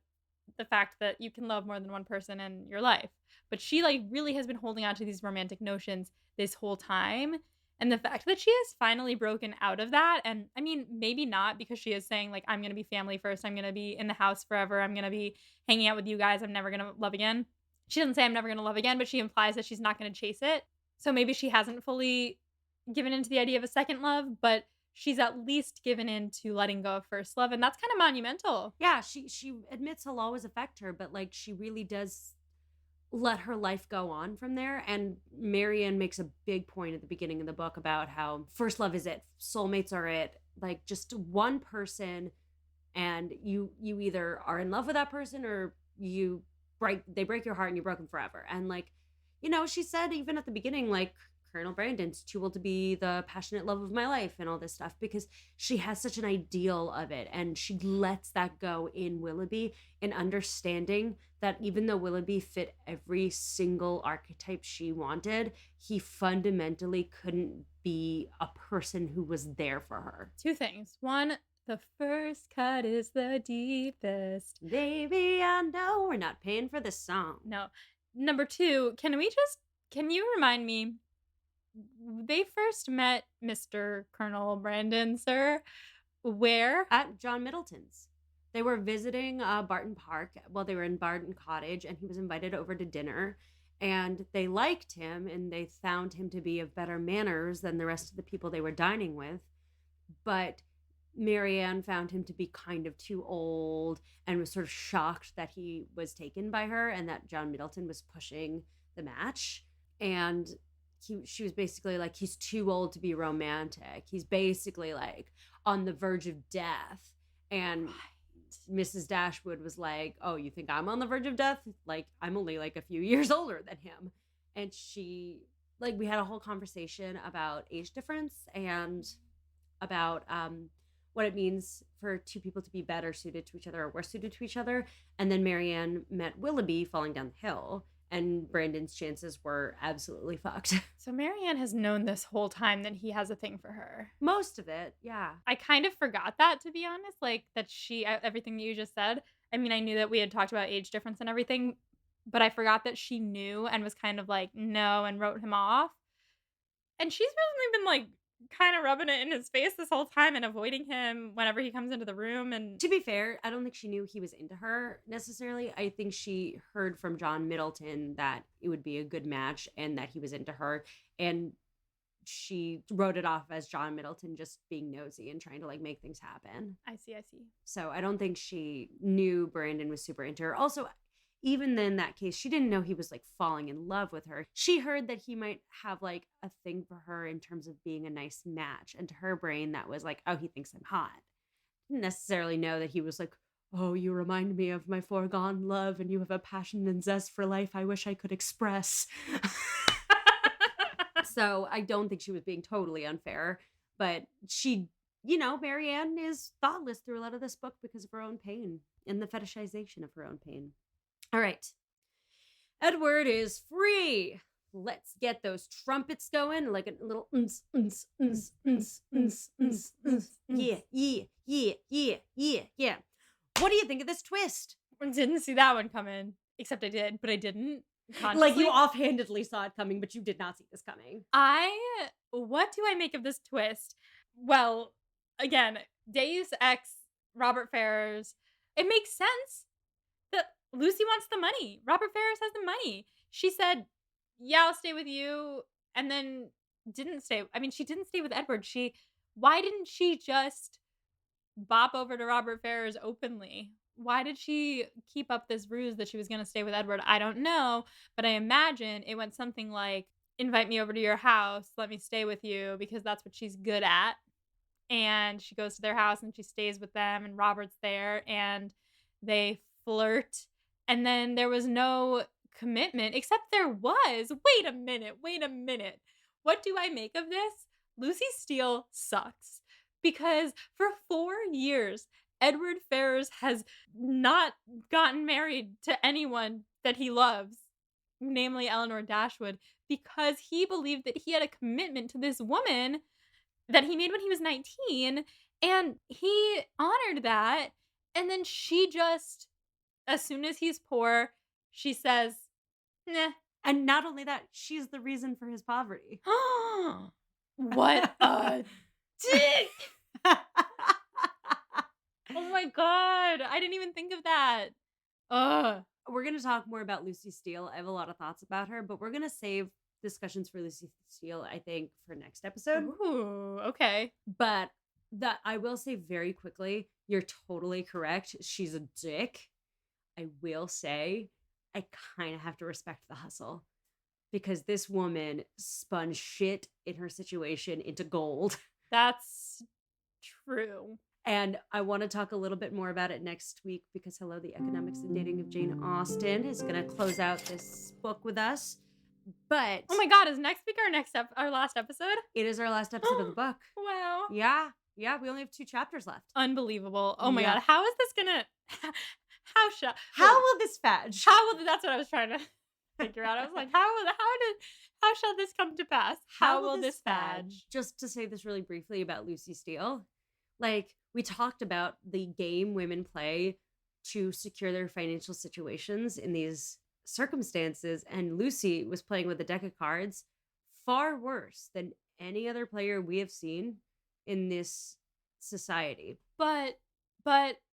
the fact that you can love more than one person in your life. But she like really has been holding on to these romantic notions this whole time. And the fact that she has finally broken out of that, and I mean, maybe not because she is saying, like, I'm going to be family first. I'm going to be in the house forever. I'm going to be hanging out with you guys. I'm never going to love again. She doesn't say I'm never going to love again, but she implies that she's not going to chase it. So maybe she hasn't fully given into the idea of a second love, but she's at least given into letting go of first love. And that's kind of monumental. Yeah, she admits he'll always affect her, but like she really does let her life go on from there. And Marianne makes a big point at the beginning of the book about how first love is it, soulmates are it, like just one person, and you either are in love with that person or they break your heart and you're broken forever. And like, you know, she said even at the beginning, like, Colonel Brandon's too old to be the passionate love of my life and all this stuff, because she has such an ideal of it, and she lets that go in Willoughby, in understanding that even though Willoughby fit every single archetype she wanted, he fundamentally couldn't be a person who was there for her. 2 things. 1, the first cut is the deepest. Baby, I know we're not paying for this song. No. Number 2, can you remind me, they first met Mr. Colonel Brandon, sir, where? At John Middleton's. They were visiting Barton Park. Well, they were in Barton Cottage, and he was invited over to dinner. And they liked him, and they found him to be of better manners than the rest of the people they were dining with. But Marianne found him to be kind of too old and was sort of shocked that he was taken by her and that John Middleton was pushing the match. And she was basically like, he's too old to be romantic. He's basically like on the verge of death. And Mrs. Dashwood was like, oh, you think I'm on the verge of death? Like, I'm only like a few years older than him. And she, like, we had a whole conversation about age difference and about what it means for two people to be better suited to each other or worse suited to each other. And then Marianne met Willoughby falling down the hill, and Brandon's chances were absolutely fucked. So Marianne has known this whole time that he has a thing for her. Most of it, yeah. I kind of forgot that, to be honest, like, that everything that you just said. I mean, I knew that we had talked about age difference and everything, but I forgot that she knew and was kind of like, "No," and wrote him off. And she's really been, like, kinda rubbing it in his face this whole time and avoiding him whenever he comes into the room, and To be fair, I don't think she knew he was into her necessarily. I think she heard from John Middleton that it would be a good match and that he was into her. And she wrote it off as John Middleton just being nosy and trying to like make things happen. I see. So I don't think she knew Brandon was super into her. Also, even in that case, she didn't know he was like falling in love with her. She heard that he might have like a thing for her in terms of being a nice match. And to her brain, that was like, oh, he thinks I'm hot. Didn't necessarily know that he was like, oh, you remind me of my foregone love and you have a passion and zest for life I wish I could express. So I don't think she was being totally unfair, but she, Marianne is thoughtless through a lot of this book because of her own pain and the fetishization of her own pain. All right. Edward is free. Let's get those trumpets going, like a little yeah. What do you think of this twist? Didn't see that one coming, except I did, but I didn't Like you consciously. offhandedly saw it coming, but you did not see this coming. What do I make of this twist? Well, again, Deus Ex, Robert Ferrars. It makes sense that Lucy wants the money. Robert Ferrars has the money. She said, "Yeah, I'll stay with you," and then didn't stay. I mean, she didn't stay with Edward. Why didn't she just bop over to Robert Ferrars openly? Why did she keep up this ruse that she was going to stay with Edward? I don't know, but I imagine it went something like, "Invite me over to your house, let me stay with you," because that's what she's good at. And she goes to their house and she stays with them, and Robert's there, and they flirt. And then there was no commitment, except there was. Wait a minute. What do I make of this? Lucy Steele sucks, because for 4 years, Edward Ferrars has not gotten married to anyone that he loves, namely Eleanor Dashwood, because he believed that he had a commitment to this woman that he made when he was 19, and he honored that. And then she just, as soon as he's poor, she says, "Nah." And not only that, she's the reason for his poverty. What a dick. Oh my god, I didn't even think of that. Ugh. We're going to talk more about Lucy Steele. I have a lot of thoughts about her, but we're going to save discussions for Lucy Steele, I think, for next episode. Ooh, okay. But that I will say very quickly, you're totally correct. She's a dick. I will say I kind of have to respect the hustle, because this woman spun shit in her situation into gold. That's true. And I want to talk a little bit more about it next week, because Hello, the Economics of Dating of Jane Austen is going to close out this book with us. But oh my god, is next week our last episode? It is our last episode of the book. Wow. Yeah, we only have 2 chapters left. Unbelievable. Oh my Yeah. god, how is this gonna How will this fudge? that's what I was trying to figure out. I was like, how shall this come to pass? How will this fudge? Just to say this really briefly about Lucy Steele, like we talked about the game women play to secure their financial situations in these circumstances, and Lucy was playing with a deck of cards far worse than any other player we have seen in this society. But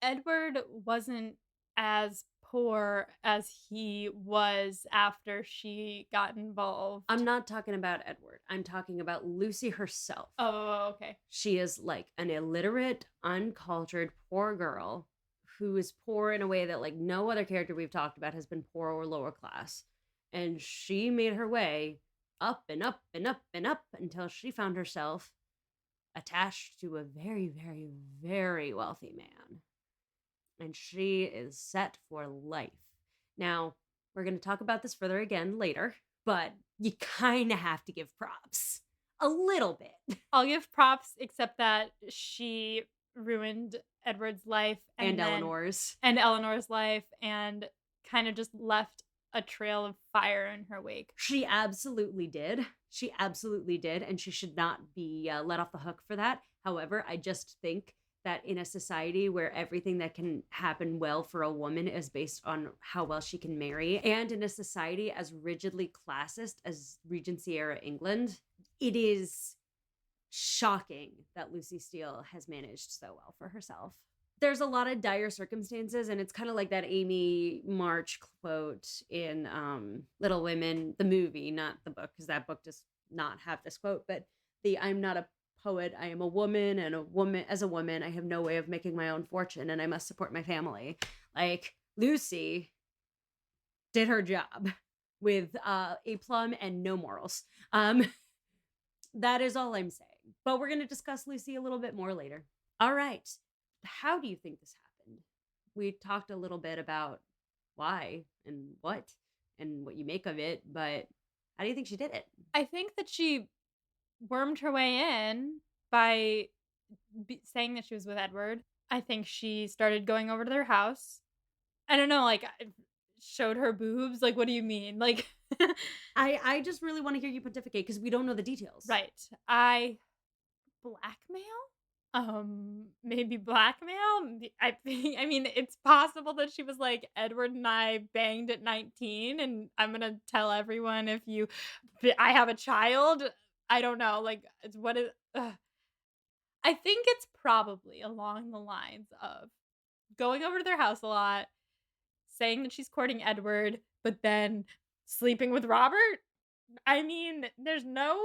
Edward wasn't as poor as he was after she got involved. I'm not talking about Edward. I'm talking about Lucy herself. Oh, okay. She is like an illiterate, uncultured, poor girl who is poor in a way that like no other character we've talked about has been poor or lower class. And she made her way up and up and up and up until she found herself attached to a very, very, very wealthy man. And she is set for life. Now, we're going to talk about this further again later, but you kind of have to give props. A little bit. I'll give props, except that she ruined Edward's life And Eleanor's. and Eleanor's life, and kind of just left a trail of fire in her wake. She absolutely did. She absolutely did. And she should not be let off the hook for that. However, I just think that in a society where everything that can happen well for a woman is based on how well she can marry, and in a society as rigidly classist as Regency era England, it is shocking that Lucy Steele has managed so well for herself. There's a lot of dire circumstances, and it's kind of like that Amy March quote in Little Women, the movie, not the book, because that book does not have this quote, but I'm not a poet, I am a woman, and as a woman, I have no way of making my own fortune, and I must support my family. Like, Lucy did her job with aplomb and no morals. That is all I'm saying. But we're going to discuss Lucy a little bit more later. All right. How do you think this happened? We talked a little bit about why and what you make of it, but how do you think she did it? I think that she wormed her way in by saying that she was with Edward. I think she started going over to their house. I don't know, like, showed her boobs. Like, what do you mean? Like, I just really want to hear you pontificate because we don't know the details. right. Blackmail? Maybe blackmail? I mean, it's possible that she was like, Edward and I banged at 19, and I'm gonna tell everyone if I have a child. I don't know. Like, it's what is. I think it's probably along the lines of going over to their house a lot, saying that she's courting Edward, but then sleeping with Robert. I mean, there's no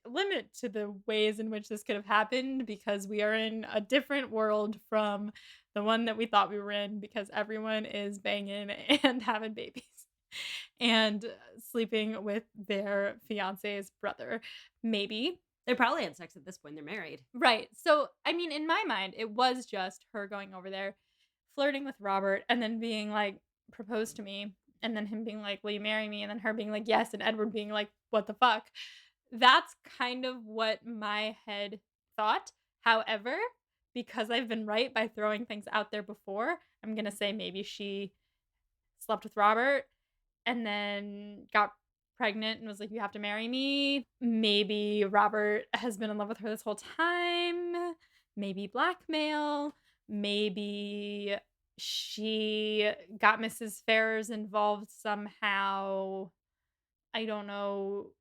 limit to the ways in which this could have happened because we are in a different world from the one that we thought we were in, because everyone is banging and having babies and sleeping with their fiance's brother. Maybe. They probably had sex at this point. They're married. Right. So, I mean, in my mind, it was just her going over there, flirting with Robert, and then being like, propose to me. And then him being like, will you marry me? And then her being like, yes. And Edward being like, what the fuck? That's kind of what my head thought. However, because I've been right by throwing things out there before, I'm going to say maybe she slept with Robert and then got pregnant and was like, you have to marry me. Maybe Robert has been in love with her this whole time. Maybe blackmail. Maybe she got Mrs. Ferrars involved somehow. I don't know.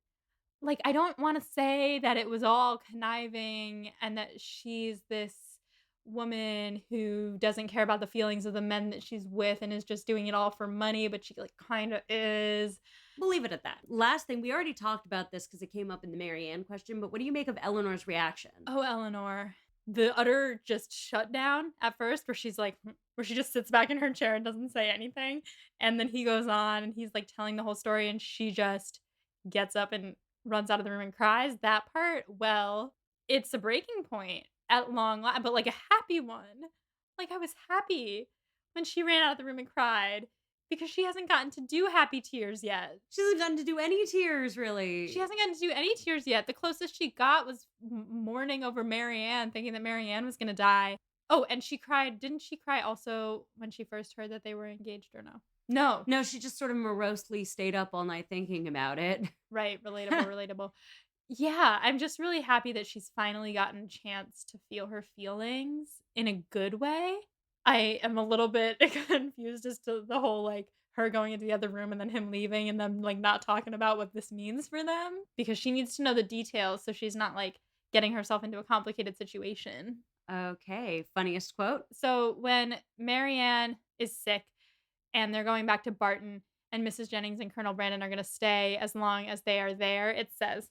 Like, I don't want to say that it was all conniving and that she's this woman who doesn't care about the feelings of the men that she's with and is just doing it all for money, but she like kind of is. We'll leave it at that. Last thing, we already talked about this because it came up in the Marianne question, but what do you make of Eleanor's reaction? Oh, Eleanor. The utter just shutdown at first, where she's like, where she just sits back in her chair and doesn't say anything. And then he goes on and he's like telling the whole story, and she just gets up and runs out of the room and cries. That part, well, it's a breaking point at long last, but like a happy one. Like, I was happy when she ran out of the room and cried, because she hasn't gotten to do happy tears yet. She hasn't gotten to do any tears, really. She hasn't gotten to do any tears yet. The closest she got was mourning over Marianne, thinking that Marianne was going to die. Oh, and she cried. Didn't she cry also when she first heard that they were engaged, or no? No, she just sort of morosely stayed up all night thinking about it. Right. Relatable. Yeah, I'm just really happy that she's finally gotten a chance to feel her feelings in a good way. I am a little bit confused as to the whole, like, her going into the other room and then him leaving and them, like, not talking about what this means for them, because she needs to know the details so she's not, like, getting herself into a complicated situation. Okay, funniest quote? So when Marianne is sick and they're going back to Barton and Mrs. Jennings and Colonel Brandon are going to stay as long as they are there, it says,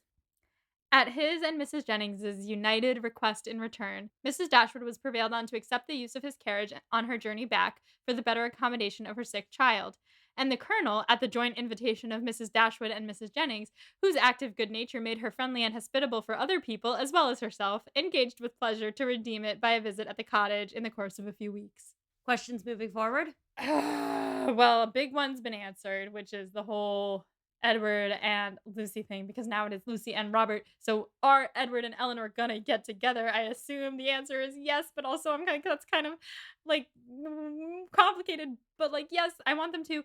at his and Mrs. Jennings's united request in return, Mrs. Dashwood was prevailed on to accept the use of his carriage on her journey back for the better accommodation of her sick child, and the Colonel, at the joint invitation of Mrs. Dashwood and Mrs. Jennings, whose active good nature made her friendly and hospitable for other people as well as herself, engaged with pleasure to redeem it by a visit at the cottage in the course of a few weeks. Questions moving forward? Well, a big one's been answered, which is the whole Edward and Lucy thing because now it is Lucy and Robert. So are Edward and Eleanor gonna get together? I assume the answer is yes, but also I'm kind of that's kind of like complicated. But like yes, I want them to.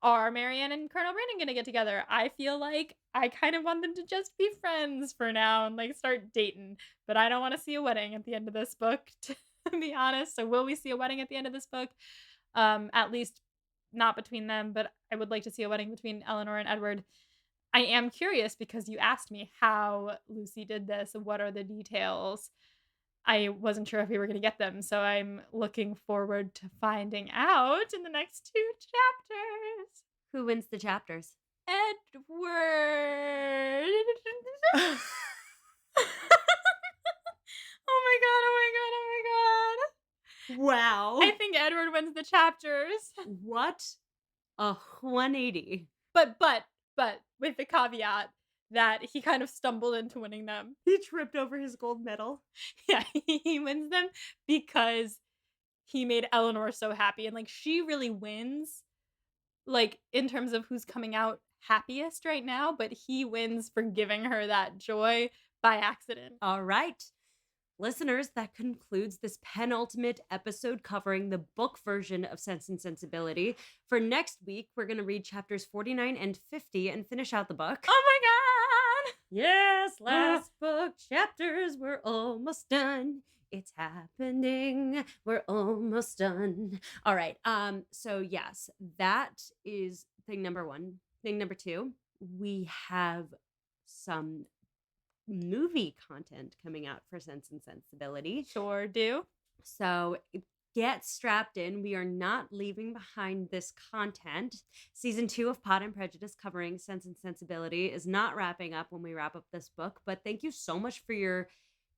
Are Marianne and Colonel Brandon gonna get together? I feel like I kind of want them to just be friends for now and like start dating. But I don't want to see a wedding at the end of this book, to be honest. So will we see a wedding at the end of this book? At least not between them, but I would like to see a wedding between Eleanor and Edward. I am curious because you asked me how Lucy did this. What are the details? I wasn't sure if we were going to get them, so I'm looking forward to finding out in the next 2 chapters. Who wins the chapters? Edward. Oh my god, oh my god, oh my god. Wow. I think Edward wins the chapters. What a 180. But with the caveat that he kind of stumbled into winning them. He tripped over his gold medal. Yeah, he wins them because he made Eleanor so happy and like she really wins like in terms of who's coming out happiest right now, but he wins for giving her that joy by accident. All right. Listeners, that concludes this penultimate episode covering the book version of Sense and Sensibility. For next week, we're going to read chapters 49 and 50 and finish out the book. Oh my god! Yes, last book chapters, we're almost done. It's happening. We're almost done. All right. So yes, that is thing number 1. Thing number 2, we have some movie content coming out for Sense and Sensibility. Sure do. So get strapped in. We are not leaving behind this content. Season 2 of Pod and Prejudice covering Sense and Sensibility is not wrapping up when we wrap up this book, but thank you so much for your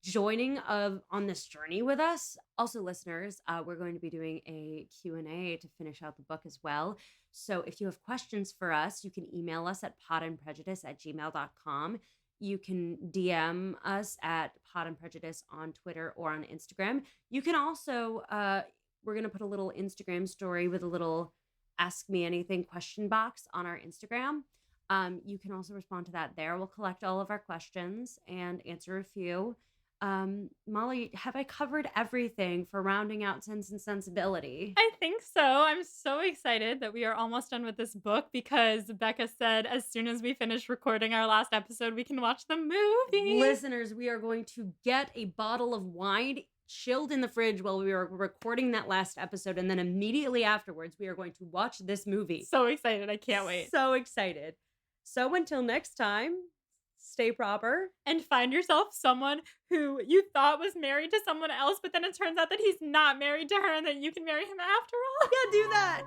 joining on this journey with us. Also, listeners, we're going to be doing a Q&A to finish out the book as well. So if you have questions for us, you can email us at podandprejudice@gmail.com. You can DM us at Pod and Prejudice on Twitter or on Instagram. You can also, we're going to put a little Instagram story with a little Ask Me Anything question box on our Instagram. You can also respond to that there. We'll collect all of our questions and answer a few. Molly, have I covered everything for rounding out Sense and Sensibility? I think so. I'm so excited that we are almost done with this book because Becca said as soon as we finish recording our last episode, we can watch the movie. Listeners, we are going to get a bottle of wine chilled in the fridge while we are recording that last episode. And then immediately afterwards, we are going to watch this movie. So excited. I can't wait. So excited. So until next time, stay proper. And find yourself someone who you thought was married to someone else, but then it turns out that he's not married to her and that you can marry him after all. Yeah, do that.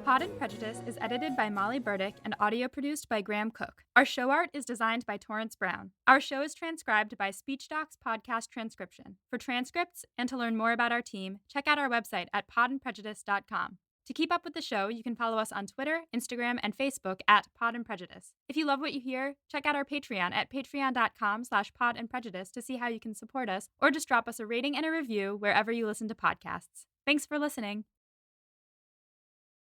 Pod and Prejudice is edited by Molly Burdick and audio produced by Graham Cook. Our show art is designed by Torrance Brown. Our show is transcribed by SpeechDocs Podcast Transcription. For transcripts and to learn more about our team, check out our website at podandprejudice.com. To keep up with the show, you can follow us on Twitter, Instagram, and Facebook at Pod and Prejudice. If you love what you hear, check out our Patreon at patreon.com/podandprejudice to see how you can support us, or just drop us a rating and a review wherever you listen to podcasts. Thanks for listening.